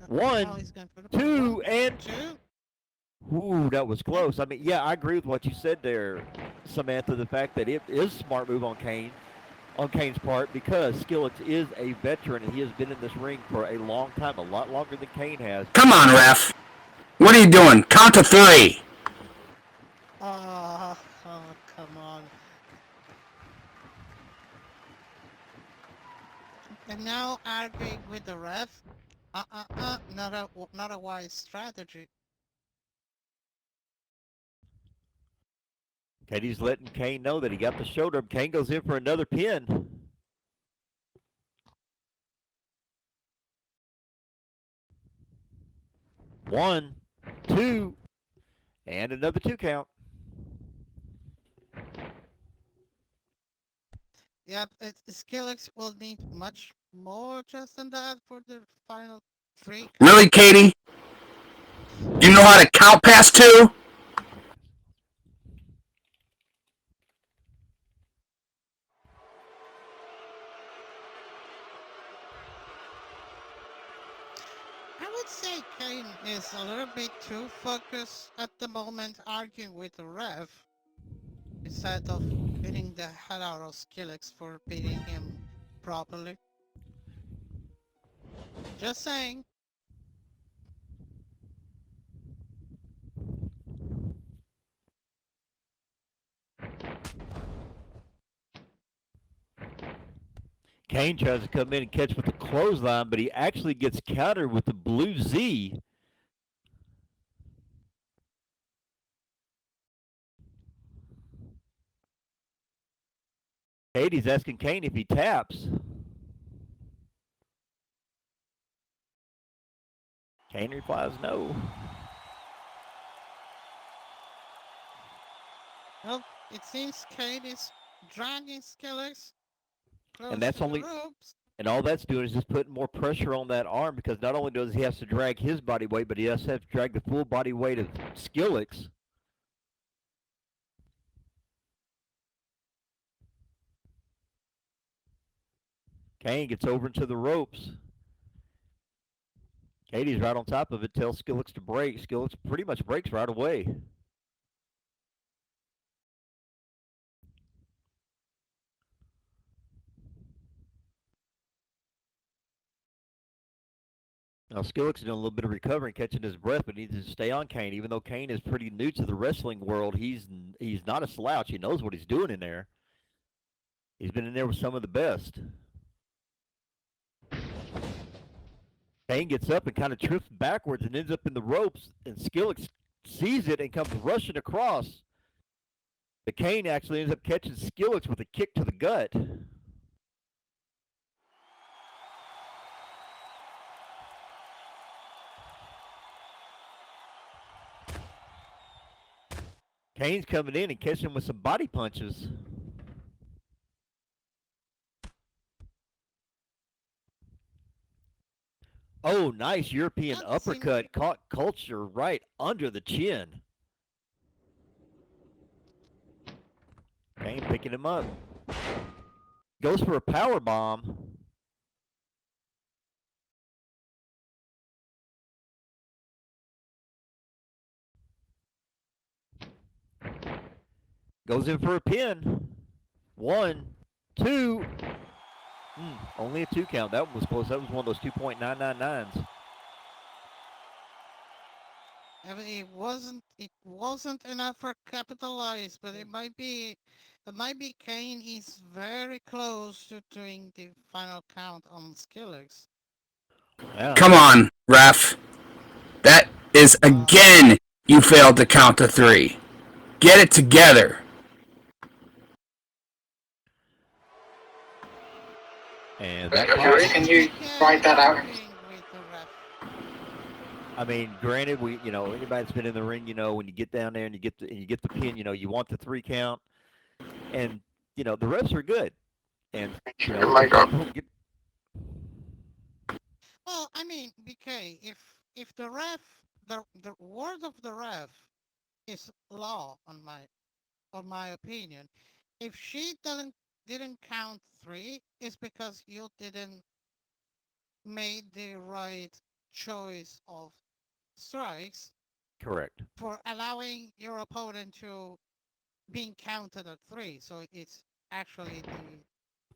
One, two, and ooh, that was close. I mean, yeah, I agree with what you said there, Samantha. The fact that it is a smart move on Kane's part, because Skillix is a veteran and he has been in this ring for a long time, a lot longer than Kane has. Come on, ref. What are you doing? Count to 3. Oh, come on. And now arguing with the ref. Not a wise strategy. Katie's letting Kane know that he got the shoulder. Kane goes in for another pin. One, two, and another 2 count. Yep, Skillix will need much more just than that for the final 3? Really, Katie? You know how to count past 2? I would say Kane is a little bit too focused at the moment arguing with the ref instead of beating the hell out of Skillix for beating him properly. Just saying. Kane tries to come in and catch with the clothesline, but he actually gets countered with the blue Z. Katie's asking Kane if he taps. Kane replies no. Well, it seems Kane is dragging Skillix close And that's to only the ropes. and all that's doing is just putting more pressure on that arm, because not only does he have to drag his body weight, but he has to drag the full body weight of Skillix. Kane gets over into the ropes. Katie's right on top of it, tells Skillix to break. Skillix pretty much breaks right away. Now Skillix is doing a little bit of recovering, catching his breath, but needs to stay on Kane. Even though Kane is pretty new to the wrestling world, he's not a slouch. He knows what he's doing in there. He's been in there with some of the best. Kane gets up and kind of trips backwards and ends up in the ropes, and Skillix sees it and comes rushing across. But Kane actually ends up catching Skillix with a kick to the gut. Kane's coming in and catching him with some body punches. Oh, nice European uppercut. Caught Culture right under the chin. Kane picking him up. Goes for a power bomb. Goes in for a pin. 1, 2. Only a 2 count. That one was close. That was one of those 2.999s. I mean, it wasn't enough for capitalize, but it might be Kane is very close to doing the final count on Skillix. Yeah. Come on, ref. That is again you failed to count to 3. Get it together. And that Can you write that out? I mean, granted, anybody that's been in the ring, when you get down there and you get the pin, you want the 3 count, and the refs are good, and Well, I mean, BK, if the ref, the word of the ref is law on my opinion. If she didn't count 3, it's because you didn't made the right choice of strikes. Correct. For allowing your opponent to being counted at 3. So it's actually the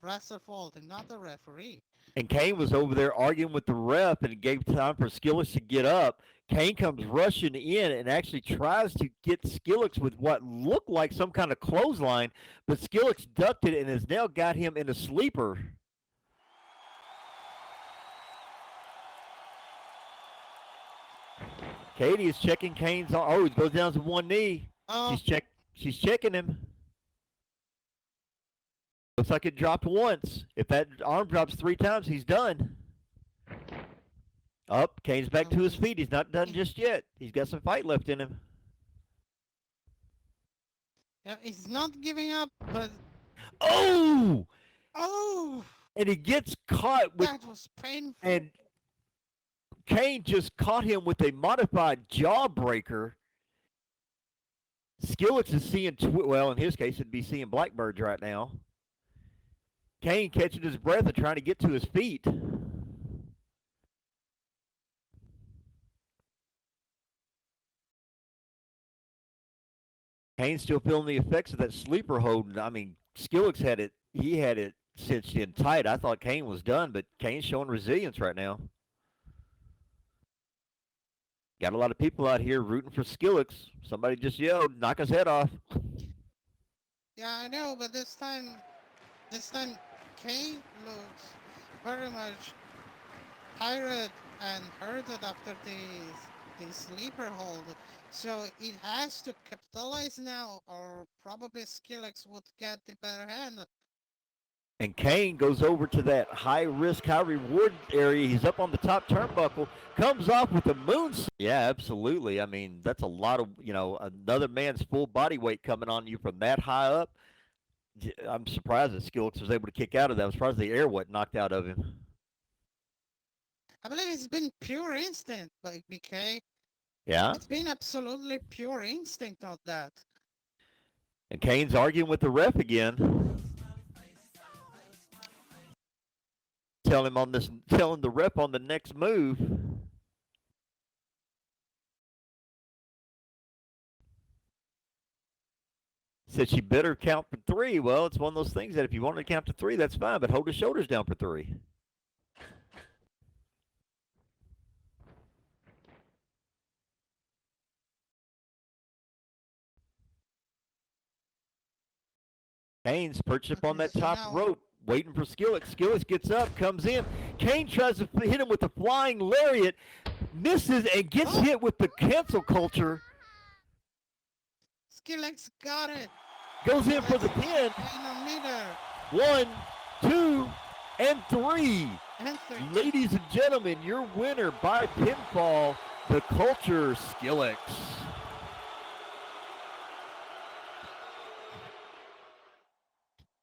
wrestler fault and not the referee. And Kane was over there arguing with the ref, and it gave time for Skillix to get up. Kane comes rushing in and actually tries to get Skillix with what looked like some kind of clothesline, but Skillix ducked it and has now got him in a sleeper. Katie is checking Kane's. Oh, he goes down to one knee. Oh. She's checking him. Looks like it dropped once. If that arm drops 3 times, he's done. Up, Kane's back to his feet. He's not done just yet. He's got some fight left in him. Yeah, he's not giving up, but Oh! and he gets caught with. That was painful. And Kane just caught him with a modified jawbreaker. Skillix is seeing, well, in his case, it'd be seeing blackbirds right now. Kane catching his breath and trying to get to his feet. Kane's still feeling the effects of that sleeper hold. I mean, Skillix had it. He had it cinched in tight. I thought Kane was done, but Kane's showing resilience right now. Got a lot of people out here rooting for Skillix. Somebody just yelled, "Knock his head off." Yeah, I know, but this time Kane looks very much tired and hurted after the sleeper hold. So it has to capitalize now, or probably Skillix would get the better hand. And Kane goes over to that high risk, high reward area. He's up on the top turnbuckle, comes off with the moonsault. Yeah, absolutely. I mean, that's a lot of, another man's full body weight coming on you from that high up. I'm surprised that Skillix was able to kick out of that. I'm surprised the air wasn't knocked out of him. I believe it's been pure instinct, like BK. Yeah. It's been absolutely pure instinct of that. And Kane's arguing with the ref again. Telling the ref on the next move. Said she better count for 3. Well, it's one of those things that if you want to count to 3, that's fine, but hold the shoulders down for 3. Kane's perched up on that top rope, waiting for Skillix. Skillix gets up, comes in. Kane tries to hit him with the flying lariat, misses, and gets hit with the cancel culture. Skillix got it. Goes in for the pin. 1, 2, and 3. Ladies and gentlemen, your winner by pinfall, the Culture Skillix.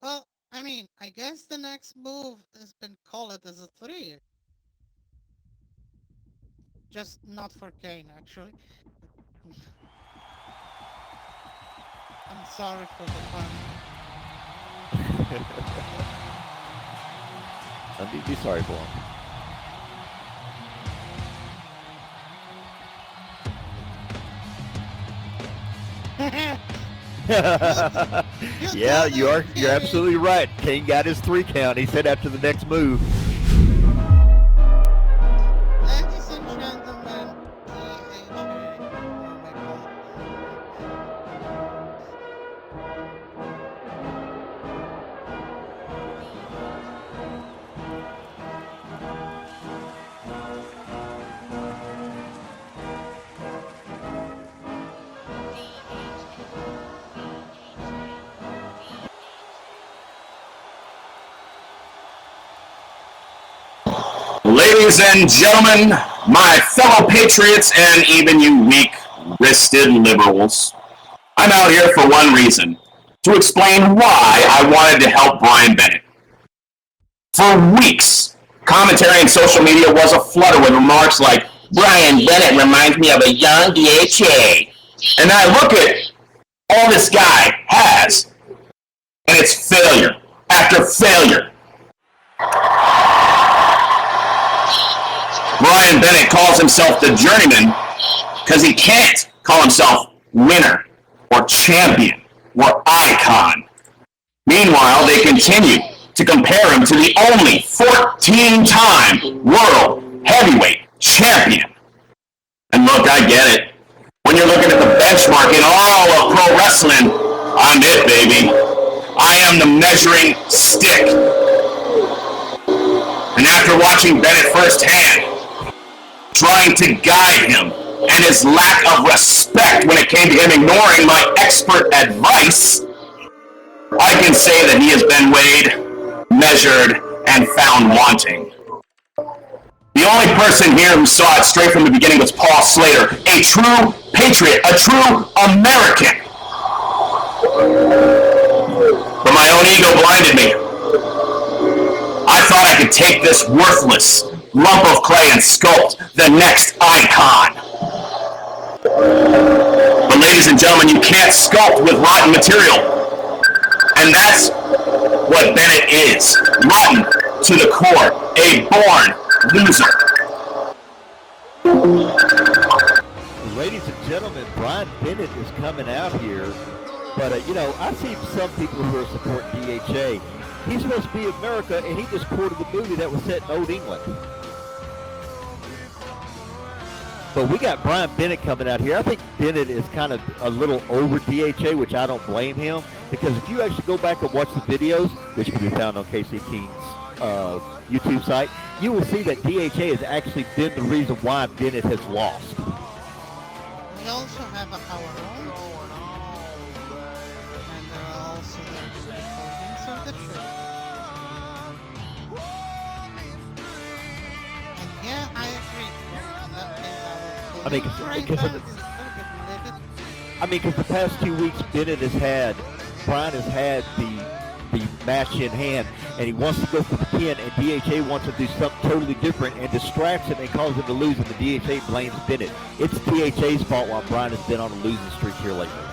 Well, I mean, I guess the next move has been called as a 3. Just not for Kane, actually. I'm sorry for the pun. I'd be sorry for him. Yeah, you're absolutely right. Kane got his 3 count. He said after the next move. Ladies and gentlemen, Ladies and gentlemen, my fellow patriots, and even you weak-wristed liberals, I'm out here for one reason, to explain why I wanted to help Brian Bennett. For weeks, commentary and social media was aflutter with remarks like, Brian Bennett reminds me of a young DHA. And I look at all this guy has, and it's failure after failure. Brian Bennett calls himself the journeyman because he can't call himself winner or champion or icon. Meanwhile, they continue to compare him to the only 14-time world heavyweight champion. And look, I get it. When you're looking at the benchmark in all of pro wrestling, I'm it, baby. I am the measuring stick. And after watching Bennett firsthand, trying to guide him, and his lack of respect when it came to him ignoring my expert advice, I can say that he has been weighed, measured, and found wanting. The only person here who saw it straight from the beginning was Paul Slater, a true patriot, a true American. But my own ego blinded me. I could take this worthless lump of clay and sculpt the next icon. But ladies and gentlemen, you can't sculpt with rotten material. And that's what Bennett is. Rotten to the core. A born loser. Ladies and gentlemen, Brian Bennett is coming out here. But, I see some people who are supporting DHA. He's supposed to be America, and he just quoted the movie that was set in Old England. But we got Brian Bennett coming out here. I think Bennett is kind of a little over DHA, which I don't blame him. Because if you actually go back and watch the videos, which can be found on KC King's YouTube site, you will see that DHA has actually been the reason why Bennett has lost. We also have our own, and there are also the recordings of the trip. And yeah, I agree. Because the past 2 weeks, Brian has had the match in hand, and he wants to go for the pin, and DHA wants to do something totally different and distracts him and causes him to lose, and the DHA blames Bennett. It's DHA's fault while Brian has been on a losing streak here lately.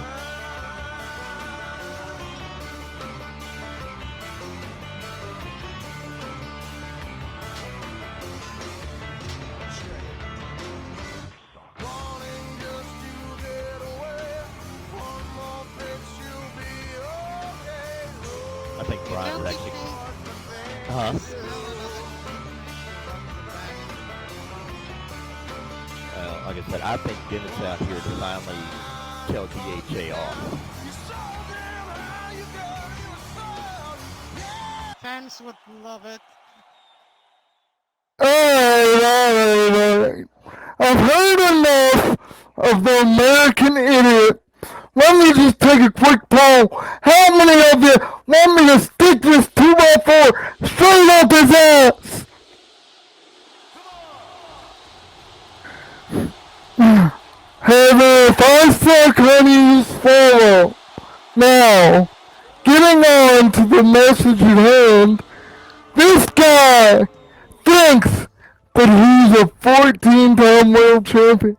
I think Brian is actually... like I said, I think Bennett's out here to finally tell DHA off. Fans would love it. Alright. I've heard enough of the American idiot. Let me just take a quick poll. How many of you want me to stick this 2x4 straight up his ass? Heather, if I suck, honey, you swallow. Now, getting on to the message at hand, this guy thinks that he's a 14-time world champion.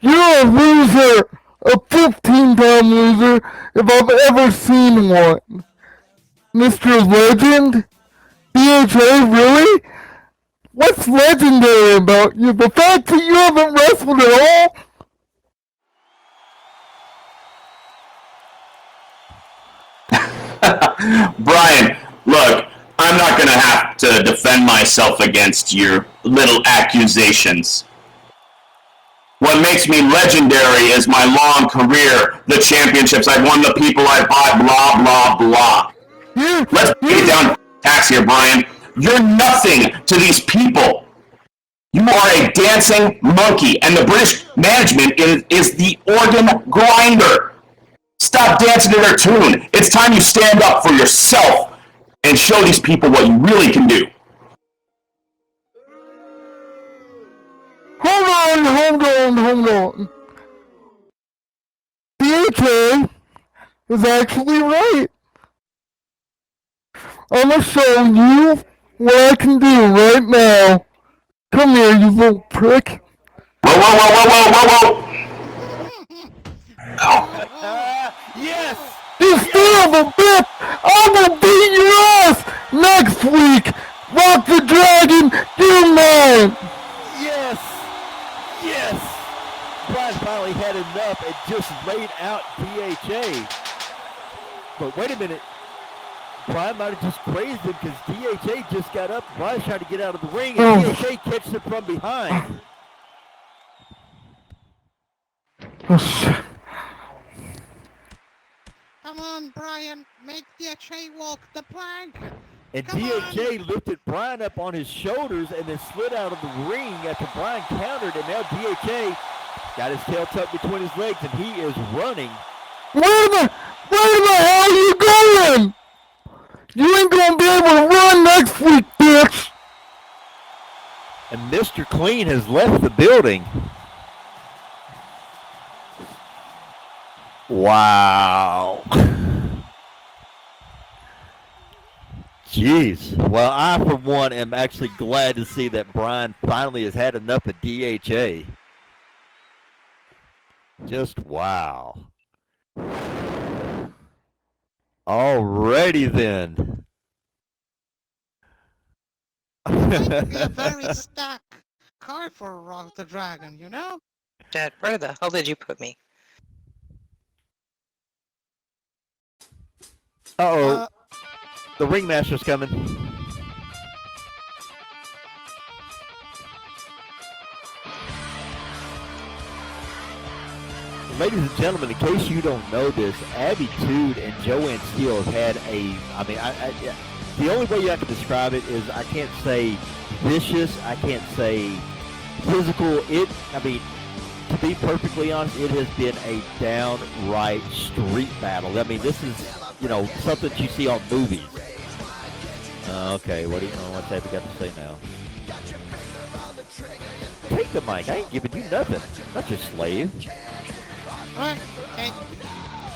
You're a loser, a 15-time loser, if I've ever seen one. Mr. Legend? DHA, really? What's legendary about you? The fact that you haven't wrestled at all? Brian, look, I'm not going to have to defend myself against your little accusations. What makes me legendary is my long career, the championships I've won, the people I've bought, blah, blah, blah. Let's break it down to facts here, Brian. You're nothing to these people. You are a dancing monkey, and the British management is the organ grinder. Stop dancing to their tune. It's time you stand up for yourself and show these people what you really can do. Hold on. DHA is actually right. I'm gonna show you what I can do right now. Come here, you little prick. Whoa. Yes! You son of a bitch! I will beat your ass next week! Rock the Dragon, you man! Yes! Brian finally had enough and just laid out DHA. But wait a minute. Brian might have just grazed him because DHA just got up. Brian's trying to get out of the ring, and DHA catches him from behind. Oh, shit. Come on, Brian. Make DHA walk the plank. And DHA lifted Brian up on his shoulders and then slid out of the ring after Brian countered, and now DHA got his tail tucked between his legs, and he is running. Where the hell are you going? You ain't gonna be able to run next week, bitch! And Mr. Clean has left the building. Wow. Jeez. Well, I, for one, am actually glad to see that Brian finally has had enough of DHA. Just wow. Alrighty then. Might be a very stuck card for Rock the Dragon, you know? Dad, where the hell did you put me? Uh-oh. The ringmaster's coming. Ladies and gentlemen, in case you don't know this, Abby Tood and Joanne Steele have had a, the only way I can describe it is I can't say vicious, I can't say physical. To be perfectly honest, it has been a downright street battle. I mean, this is, something you see on movies. Okay, what's Abby got to say now? Take the mic. I ain't giving you nothing. Not your slave. Alright,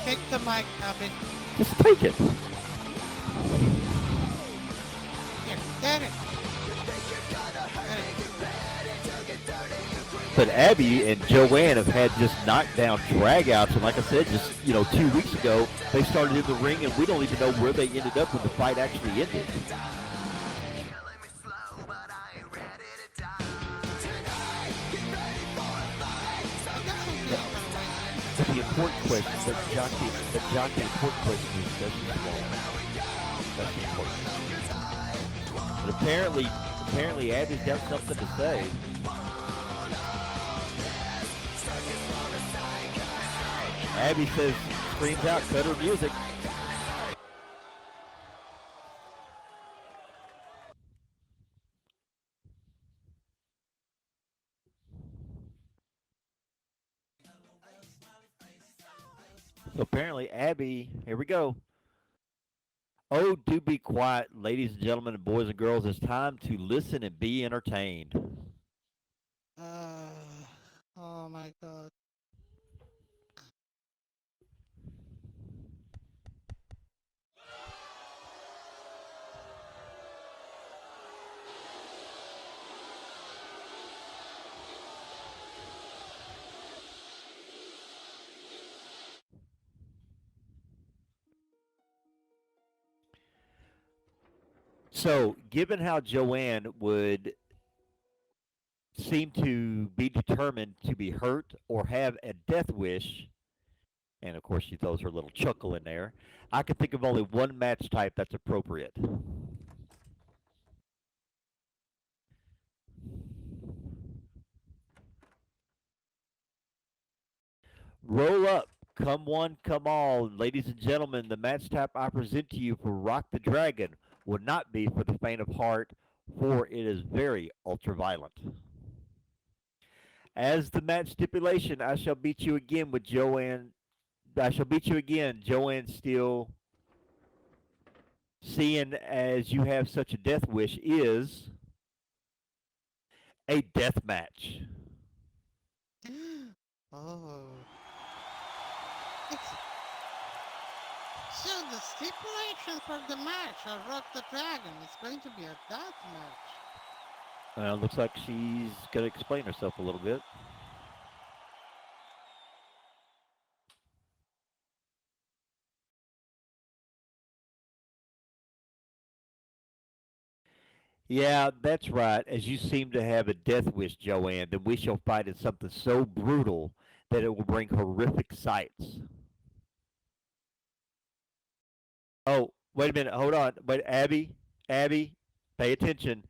take the mic, Abby. Just take it. Here, get it. But Abby and Joanne have had just knockdown dragouts, and like I said, just 2 weeks ago, they started in the ring, and we don't even know where they ended up when the fight actually ended. But the important question, the jockey important question is, does he belong? That's the important question. But apparently Abby's got something to say. Abby says, screams out, cut her music. So apparently Abby, here we go. Oh, do be quiet, ladies and gentlemen, and boys and girls. It's time to listen and be entertained. Oh my god. So, given how Joanne would seem to be determined to be hurt or have a death wish, and of course she throws her little chuckle in there, I can think of only one match type that's appropriate. Roll up. Come one, come all. Ladies and gentlemen, the match type I present to you for Rock the Dragon will not be for the faint of heart, for it is very ultra-violent. As the match stipulation, I shall beat you again with Joanne. I shall beat you again, Joanne Steele. Seeing as you have such a death wish is a death match. Oh. So the stipulation for the match of Rock the Dragon is going to be a death match. Looks like she's going to explain herself a little bit. Yeah, that's right. As you seem to have a death wish, Joanne, then we shall fight in something so brutal that it will bring horrific sights. Oh, wait a minute. Hold on. Wait, Abby, pay attention.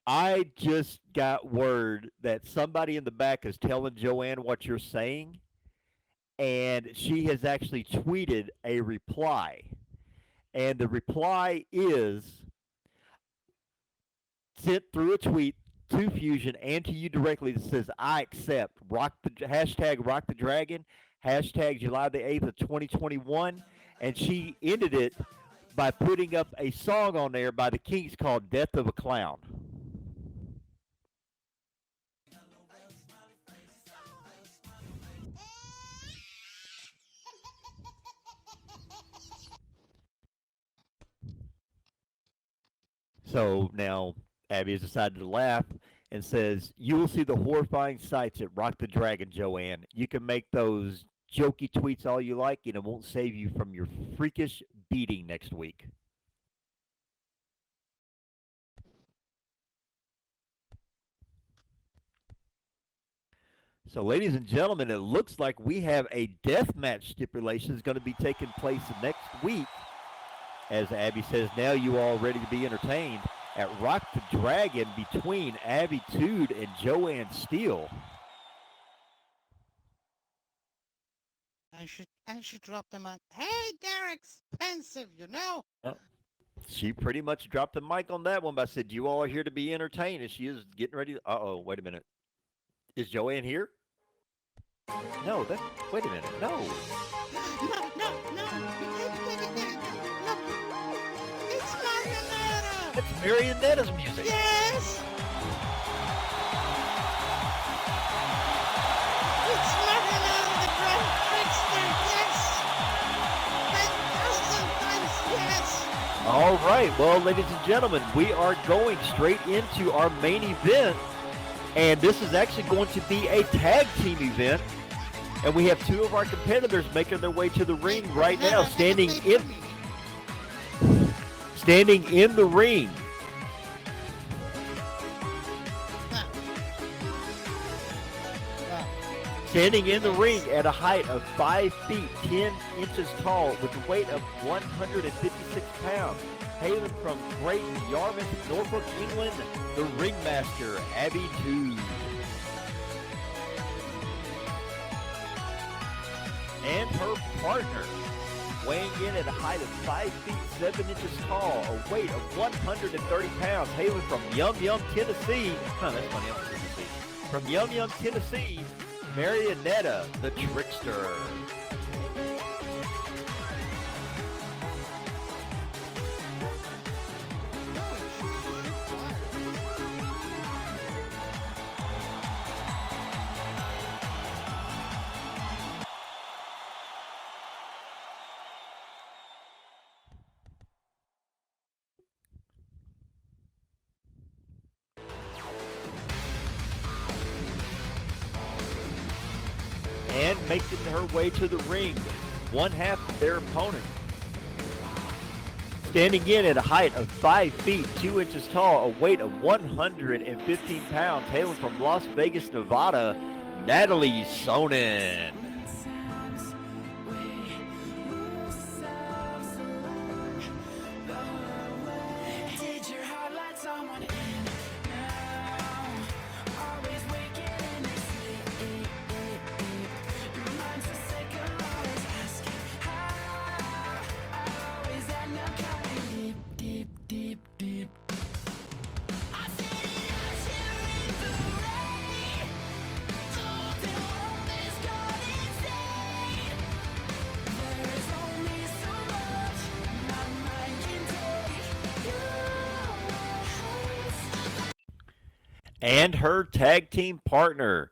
I just got word that somebody in the back is telling Joanne what you're saying, and she has actually tweeted a reply. And the reply is sent through a tweet to Fusion and to you directly that says, I accept. Hashtag Rock the Dragon, hashtag July the 8th of 2021. And she ended it by putting up a song on there by the Kinks called Death of a Clown. So now Abby has decided to laugh and says, "You will see the horrifying sights at Rock the Dragon, Joanne. You can make those jokey tweets all you like, and it won't save you from your freakish beating next week." So, ladies and gentlemen, it looks like we have a death match stipulation is going to be taking place next week. As Abby says, now you all ready to be entertained at Rock the Dragon between Abby Tude and Joanne Steele. I should drop them on. Hey, they're expensive, you know. She pretty much dropped the mic on that one, but I said, "You all are here to be entertained," and she is getting ready. Wait a minute. Is Joanne here? No, wait a minute. No. No. It's Marionetta. It's Marionetta's music. Yes. It's Marionetta, the Grand Trickster. Yes. 10,000 times yes. All right. Well, ladies and gentlemen, we are going straight into our main event, and this is actually going to be a tag team event. And we have two of our competitors making their way to the ring right now, standing in the ring. Standing in the ring at a height of 5 feet 10 inches tall with a weight of 156 pounds, hailing from Great Yarmouth, Norfolk, England, the ringmaster, Abby Tude. And her partner, weighing in at a height of 5 feet 7 inches tall, a weight of 130 pounds, hailing from Yum Yum, Tennessee. That's funny, Tennessee. From Yum Yum, Tennessee, Marionetta, the Trickster. And making her way to the ring, one half of their opponent. Standing in at a height of 5 feet 2 inches tall, a weight of 115 pounds, hailing from Las Vegas, Nevada, Natalie Sonnen. And her tag team partner,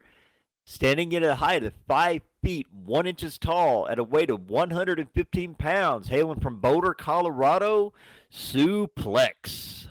standing at a height of 5 feet 1 inches tall at a weight of 115 pounds, hailing from Boulder, Colorado, Suplex.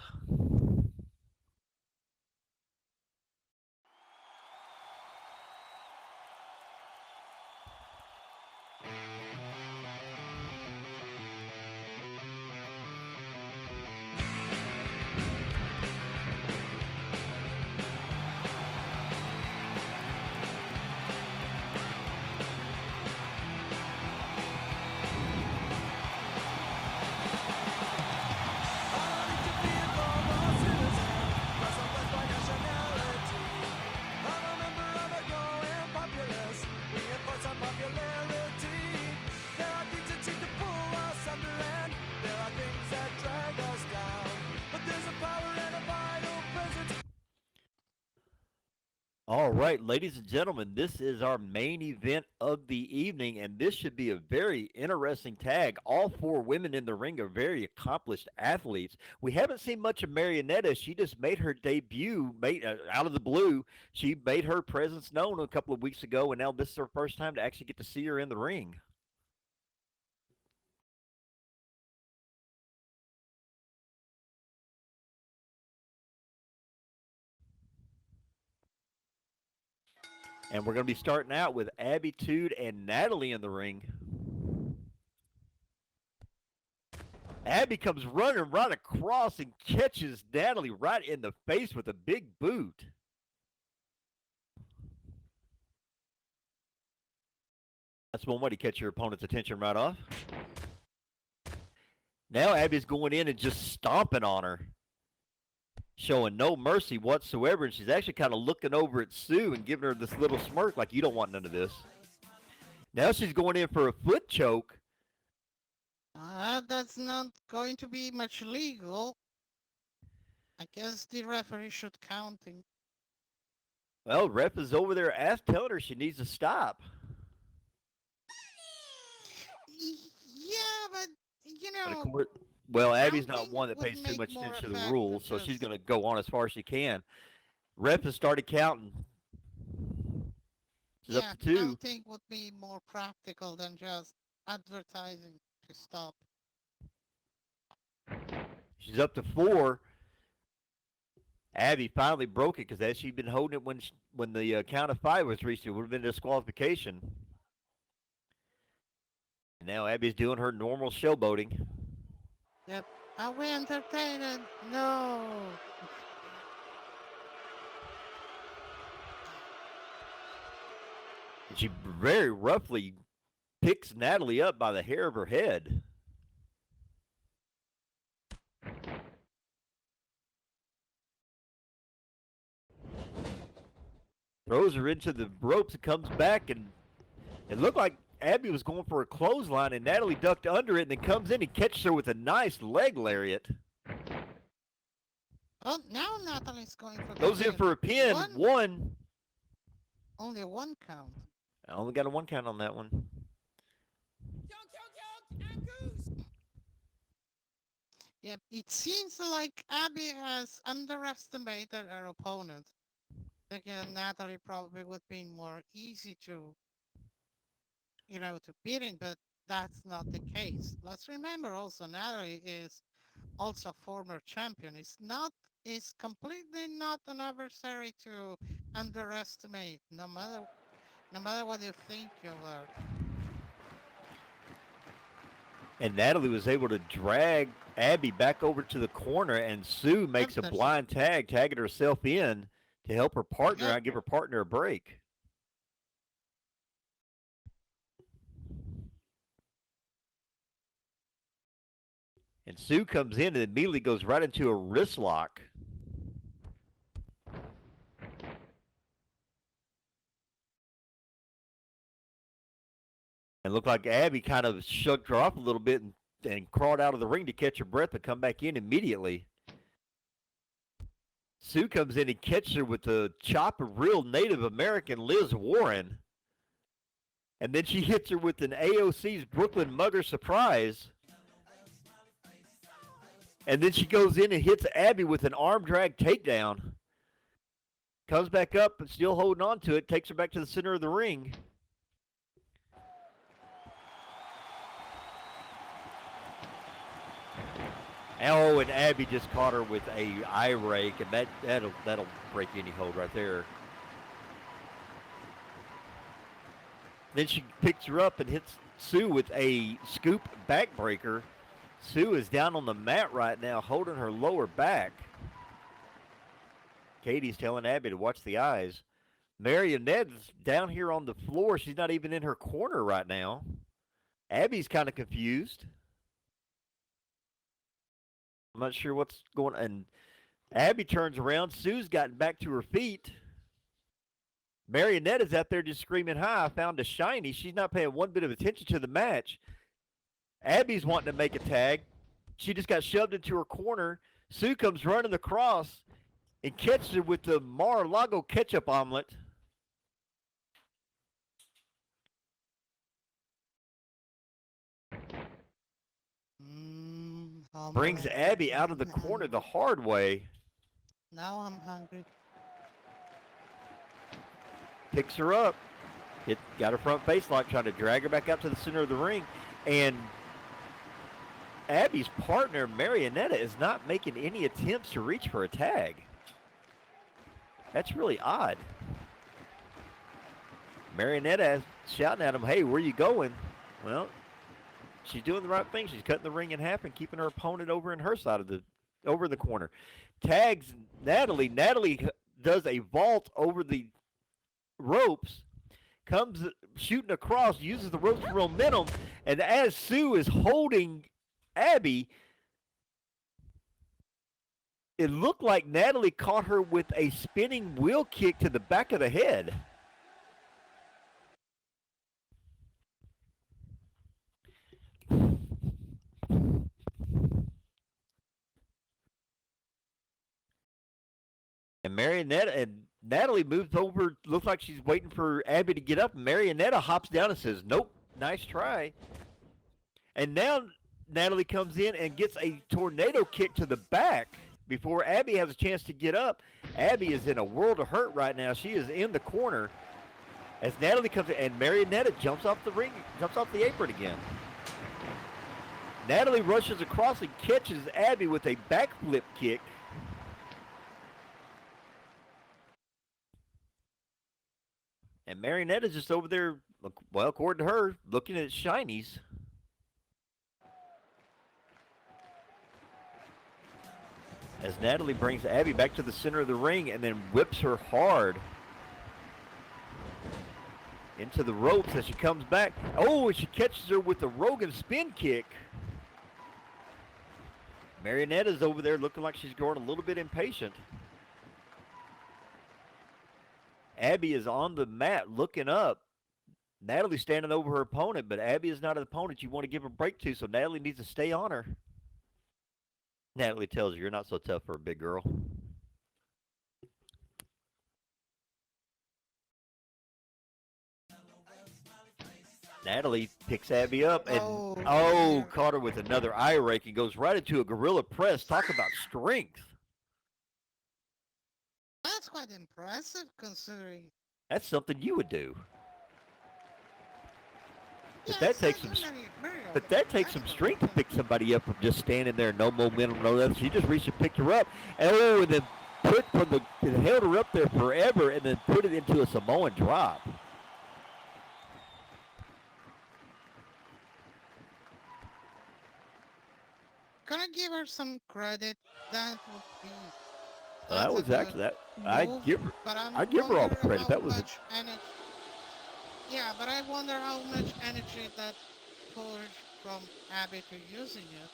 All right, ladies and gentlemen, this is our main event of the evening, and this should be a very interesting tag. All four women in the ring are very accomplished athletes. We haven't seen much of Marionetta. She just made her debut out of the blue. She made her presence known a couple of weeks ago, and now this is her first time to actually get to see her in the ring. And we're going to be starting out with Abby Tude and Natalie in the ring. Abby comes running right across and catches Natalie right in the face with a big boot. That's one way to catch your opponent's attention right off. Now Abby's going in and just stomping on her, showing no mercy whatsoever, and she's actually kind of looking over at Sue and giving her this little smirk like, you don't want none of this. Now she's going in for a foot choke. That's not going to be much legal. I guess the referee should counting. Well, ref is over there telling her she needs to stop. Yeah, but you know. But course, well, Abby's not one that pays too much attention to the rules, so she's going to go on as far as she can. Ref has started counting. She's up to 2. Counting would be more practical than just advertising to stop. She's up to 4. Abby finally broke it because as she'd been holding it when the count of 5 was reached, it would have been a disqualification. And now Abby's doing her normal showboating. Yep. Are we entertained? No. And she very roughly picks Natalie up by the hair of her head. Throws her into the ropes and comes back, and it looked like Abby was going for a clothesline, and Natalie ducked under it and then comes in and catches her with a nice leg lariat. Oh, now Natalie's going for the Goes in for a pin. One. Only a 1 count. I only got a 1 count on that one. Yep, it seems like Abby has underestimated her opponent. Again, Natalie probably would be more easy to beating, but that's not the case. Let's remember also Natalie is also a former champion. It's completely not an adversary to underestimate, no matter what you think of her. And Natalie was able to drag Abby back over to the corner, and Sue makes a blind tag, tagging herself in to help her partner out, give her partner a break. And Sue comes in and immediately goes right into a wrist lock. And looked like Abby kind of shook her off a little bit and crawled out of the ring to catch her breath and come back in immediately. Sue comes in and catches her with the chop of real Native American Liz Warren. And then she hits her with an AOC's Brooklyn Mugger surprise. And then she goes in and hits Abby with an arm drag takedown. Comes back up and still holding on to it. Takes her back to the center of the ring. Oh, and Abby just caught her with a eye rake, and that'll break any hold right there. Then she picks her up and hits Sue with a scoop backbreaker. Sue is down on the mat right now, holding her lower back. Katie's telling Abby to watch the eyes. Marionette's down here on the floor. She's not even in her corner right now. Abby's kind of confused. I'm not sure what's going on. And Abby turns around. Sue's gotten back to her feet. Marionette is out there just screaming, "Hi, I found a shiny." She's not paying one bit of attention to the match. Abby's wanting to make a tag. She just got shoved into her corner. Sue comes running across and catches her with the Mar-a-Lago ketchup omelet. Brings Abby out of the corner the hard way. Now I'm hungry. Picks her up. Got her front face lock, trying to drag her back out to the center of the ring. And Abby's partner, Marionetta, is not making any attempts to reach for a tag. That's really odd. Marionetta shouting at him, "Hey, where you going?" Well, she's doing the right thing. She's cutting the ring in half and keeping her opponent over in her side of over the corner. Tags Natalie. Natalie does a vault over the ropes, comes shooting across, uses the ropes for momentum, and as Sue is holding Abby, it looked like Natalie caught her with a spinning wheel kick to the back of the head. And Marionetta and Natalie moves over, looks like she's waiting for Abby to get up. Marionetta hops down and says, "Nope, nice try." And now Natalie comes in and gets a tornado kick to the back before Abby has a chance to get up. Abby is in a world of hurt right now. She is in the corner as Natalie comes in, and Marionetta jumps off the ring, jumps off the apron again. Natalie rushes across and catches Abby with a backflip kick. And Marionetta's just over there, well, according to her, looking at shinies. As Natalie brings Abby back to the center of the ring and then whips her hard into the ropes as she comes back. Oh, and she catches her with the Rogan spin kick. Marionetta's over there looking like she's growing a little bit impatient. Abby is on the mat looking up. Natalie's standing over her opponent, but Abby is not an opponent you want to give a break to, so Natalie needs to stay on her. Natalie tells her, "You're not so tough for a big girl." Natalie picks Abby up and caught her with another eye rake and goes right into a gorilla press. Talk about strength. That's quite impressive considering. That's something you would do. But that takes some strength to pick somebody up from just standing there, no momentum, no nothing. She just reached and picked her up, and then held her up there forever, and then put it into a Samoan drop. Can I give her some credit? That would be. That was actually that. I give her all the credit. That was it. Yeah, but I wonder how much energy that pushed from Abby to using it.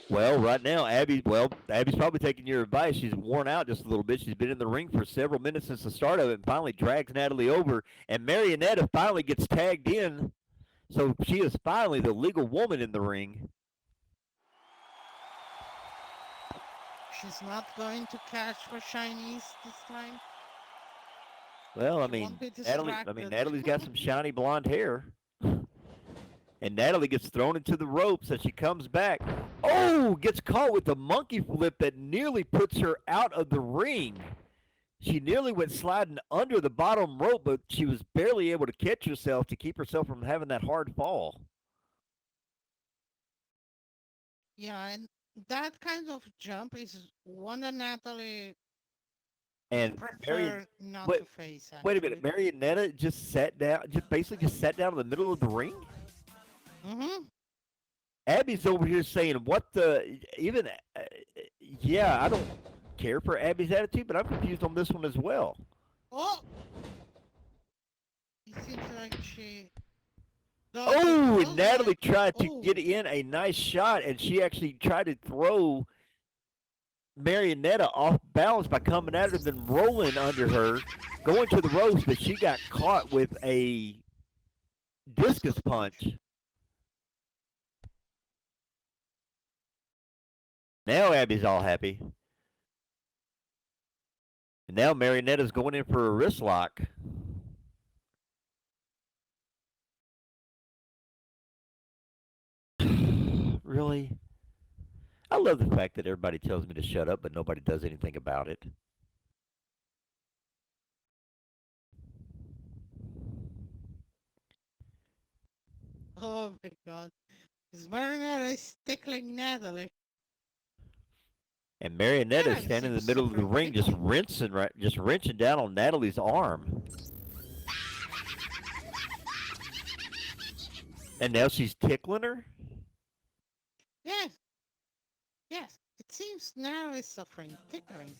Well, right now, Abby's probably taking your advice. She's worn out just a little bit. She's been in the ring for several minutes since the start of it and finally drags Natalie over. And Marionetta finally gets tagged in. So she is finally the legal woman in the ring. She's not going to catch for shinies this time. Well, I mean, Natalie's got some shiny blonde hair. And Natalie gets thrown into the ropes as she comes back. Oh, gets caught with the monkey flip that nearly puts her out of the ring. She nearly went sliding under the bottom rope, but she was barely able to catch herself to keep herself from having that hard fall. Yeah, and that kind of jump is one that Natalie and prefer not to face. Actually. Wait a minute, Marionetta just sat down in the middle of the ring? Mm-hmm. Abby's over here saying, what the, even, yeah, I don't care for Abby's attitude, but I'm confused on this one as well. Oh! It seems like she... Oh, and Natalie tried to get in a nice shot, and she actually tried to throw Marionetta off balance by coming at her, then rolling under her, going to the ropes, but she got caught with a discus punch. Now Abby's all happy. And now Marionetta's going in for a wrist lock. Really? I love the fact that everybody tells me to shut up, but nobody does anything about it. Oh my god. Is Marionetta tickling Natalie? And Marionetta standing in the middle of the ring, just wrenching down on Natalie's arm. And now she's tickling her? Yes. Yes. It seems now is suffering tickling.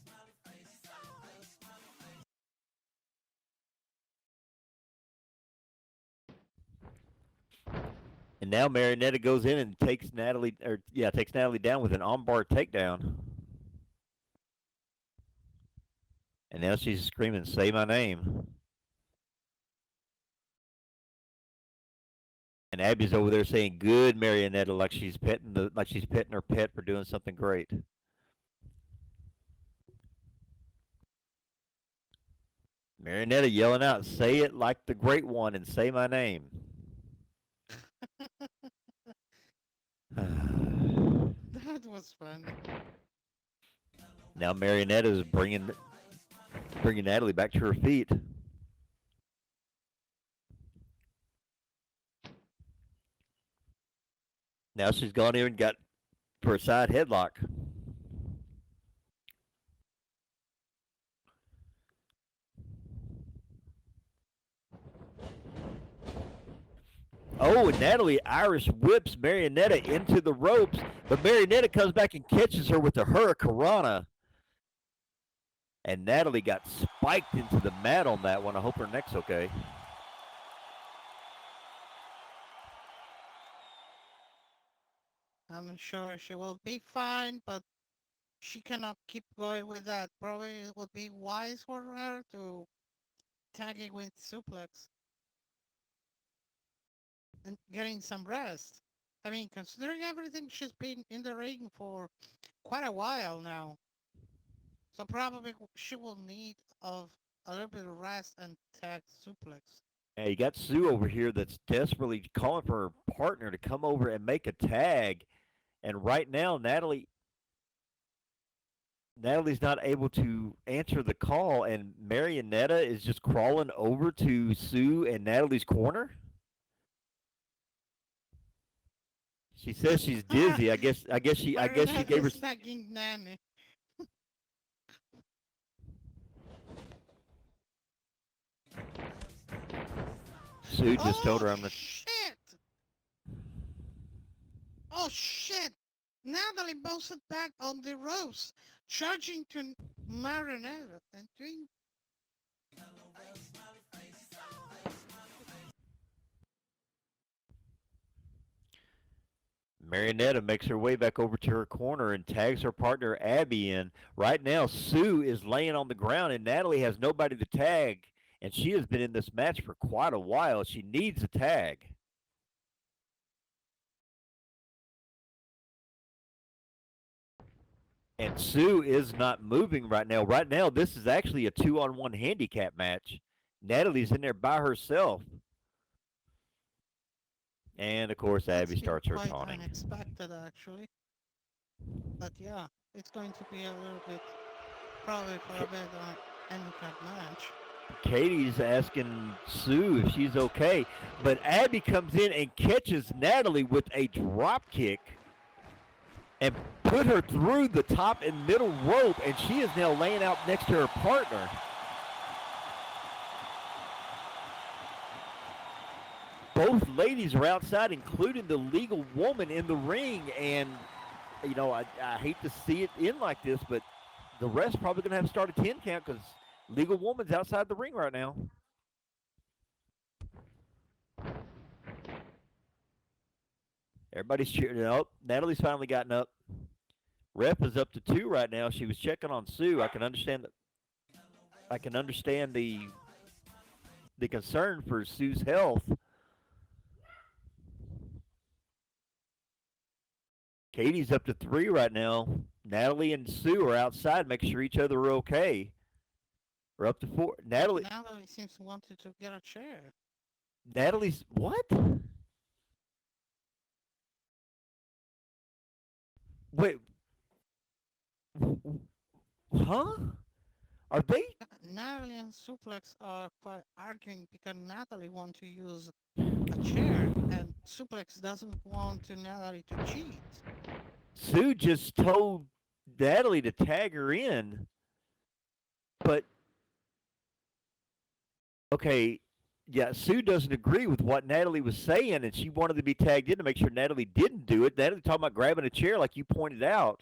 And now Marionetta goes in and takes Natalie down with an armbar takedown. And now she's screaming, "Say my name." And Abby's over there saying, "Good, Marionetta," like she's petting her pet for doing something great. Marionetta yelling out, "Say it like the great one and say my name." That was fun. Now Marionetta is bringing Natalie back to her feet. Now she's gone in and got for a side headlock. Oh, and Natalie Irish whips Marionetta into the ropes, but Marionetta comes back and catches her with a hurricanrana. And Natalie got spiked into the mat on that one. I hope her neck's okay. I'm sure she will be fine, but she cannot keep going with that. Probably it would be wise for her to tag it with suplex and getting some rest. I mean, considering everything, she's been in the ring for quite a while now. So probably she will need of a little bit of rest and tag suplex. And you got Sue over here that's desperately calling for her partner to come over and make a tag. And right now, Natalie's not able to answer the call, and Marionetta is just crawling over to Sue and Natalie's corner. She says she's dizzy. I guess she gave her tagging Nanny. Sue just told her I'm gonna. Shit! Oh shit! Natalie bolted back on the ropes, charging to Marinetta and doing. Marionetta makes her way back over to her corner and tags her partner Abby in. Right now, Sue is laying on the ground and Natalie has nobody to tag. And she has been in this match for quite a while. She needs a tag. And Sue is not moving right now. Right now, this is actually a 2-on-1 handicap match. Natalie's in there by herself. And, of course, Abby starts her quite taunting. Unexpected, actually. But yeah, it's going to be a little bit, probably for a bit handicap match. Katie's asking Sue if she's okay, but Abby comes in and catches Natalie with a drop kick and put her through the top and middle rope, and she is now laying out next to her partner. Both ladies are outside, including the legal woman in the ring, and you know, I hate to see it end like this, but the ref's probably going to have to start a 10 count because legal woman's outside the ring right now. Everybody's cheering up. Natalie's finally gotten up. Ref is up to 2 right now. She was checking on Sue. I can understand the concern for Sue's health. Katie's up to 3 right now. Natalie and Sue are outside making sure each other are okay. We're up to 4. Natalie seems to want to get a chair. Natalie's what? Wait. Huh? Are they? Natalie and Suplex are quite arguing because Natalie wants to use a chair and Suplex doesn't want Natalie to cheat. Sue just told Natalie to tag her in, but okay, yeah, Sue doesn't agree with what Natalie was saying, and she wanted to be tagged in to make sure Natalie didn't do it. Natalie talking about grabbing a chair, like you pointed out.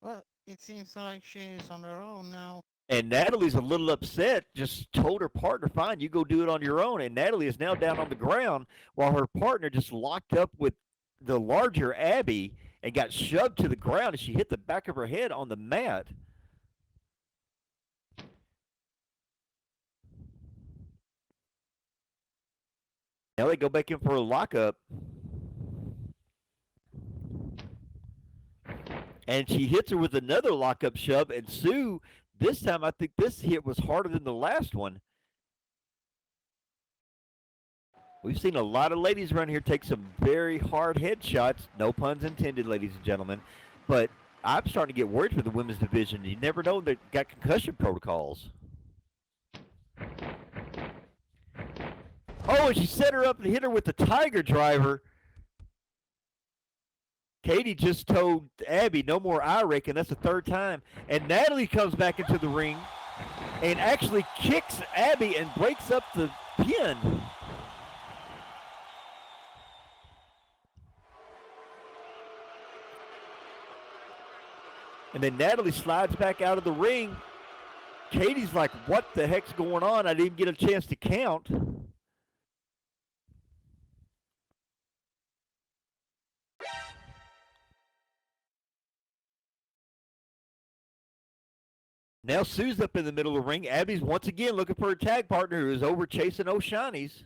Well, it seems like she's on her own now. And Natalie's a little upset, just told her partner, fine, you go do it on your own. And Natalie is now down on the ground while her partner just locked up with the larger Abby and got shoved to the ground, and she hit the back of her head on the mat. Now they go back in for a lockup. And she hits her with another lockup shove, and Sue, this time I think this hit was harder than the last one. We've seen a lot of ladies around here take some very hard headshots, no puns intended, ladies and gentlemen. But I'm starting to get worried for the women's division. You never know, they've got concussion protocols. Oh, and she set her up and hit her with the Tiger Driver. Katie just told Abby, no more eye raking. That's the third time. And Natalie comes back into the ring and actually kicks Abby and breaks up the pin. And then Natalie slides back out of the ring. Katie's like, what the heck's going on? I didn't get a chance to count. Now Sue's up in the middle of the ring. Abby's once again looking for a tag partner who is over chasing O'Shaughneys.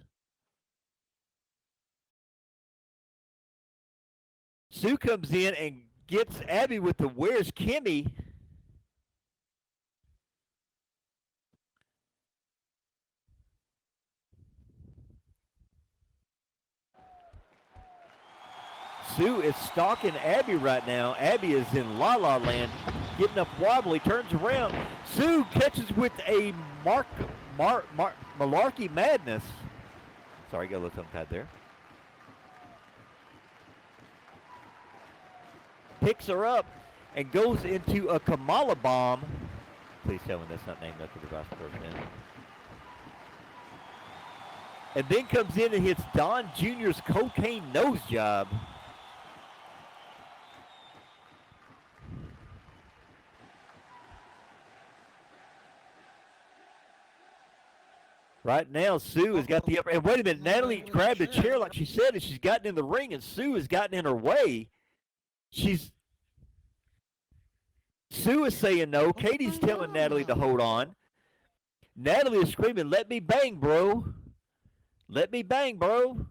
Sue comes in and gets Abby with the "Where's Kimmy?" Sue is stalking Abby right now. Abby is in La La Land, getting up wobbly, turns around. Sue catches with a Malarkey Madness. Sorry, got a little tongue-tied there. Picks her up and goes into a Kamala Bomb. Please tell me that's not named after the vice president. And then comes in and hits Don Jr.'s cocaine nose job. Right now, Sue has got the upper. And wait a minute, Natalie grabbed a chair like she said, and she's gotten in the ring, and Sue has gotten in her way. Sue is saying no. Katie's telling Natalie to hold on. Natalie is screaming, "Let me bang, bro. Let me bang, bro."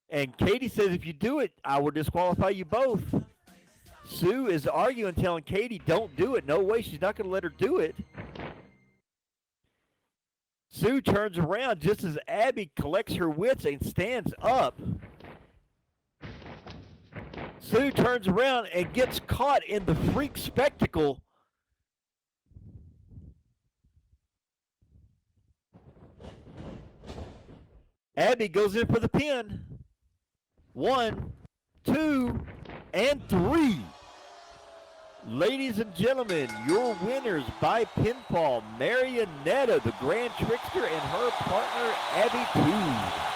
And Katie says, if you do it, I will disqualify you both. Sue is arguing, telling Katie, don't do it. No way, she's not going to let her do it. Sue turns around just as Abby collects her wits and stands up. Sue turns around and gets caught in the freak spectacle. Abby goes in for the pin. 1, 2, and 3. Ladies and gentlemen, your winners by pinfall, Marionetta, the Grand Trickster, and her partner, Abby Tood.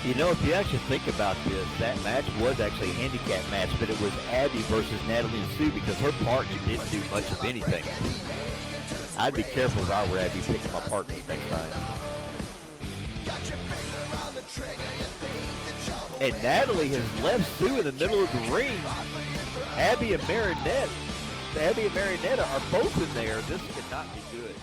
You know, if you actually think about this, that match was actually a handicap match, but it was Abby versus Natalie and Sue because her partner didn't do much of anything. I'd be careful if I were Abby picking my partners next time. And Natalie has left Sue in the middle of the ring. Abby and Marionetta are both in there. This cannot be good.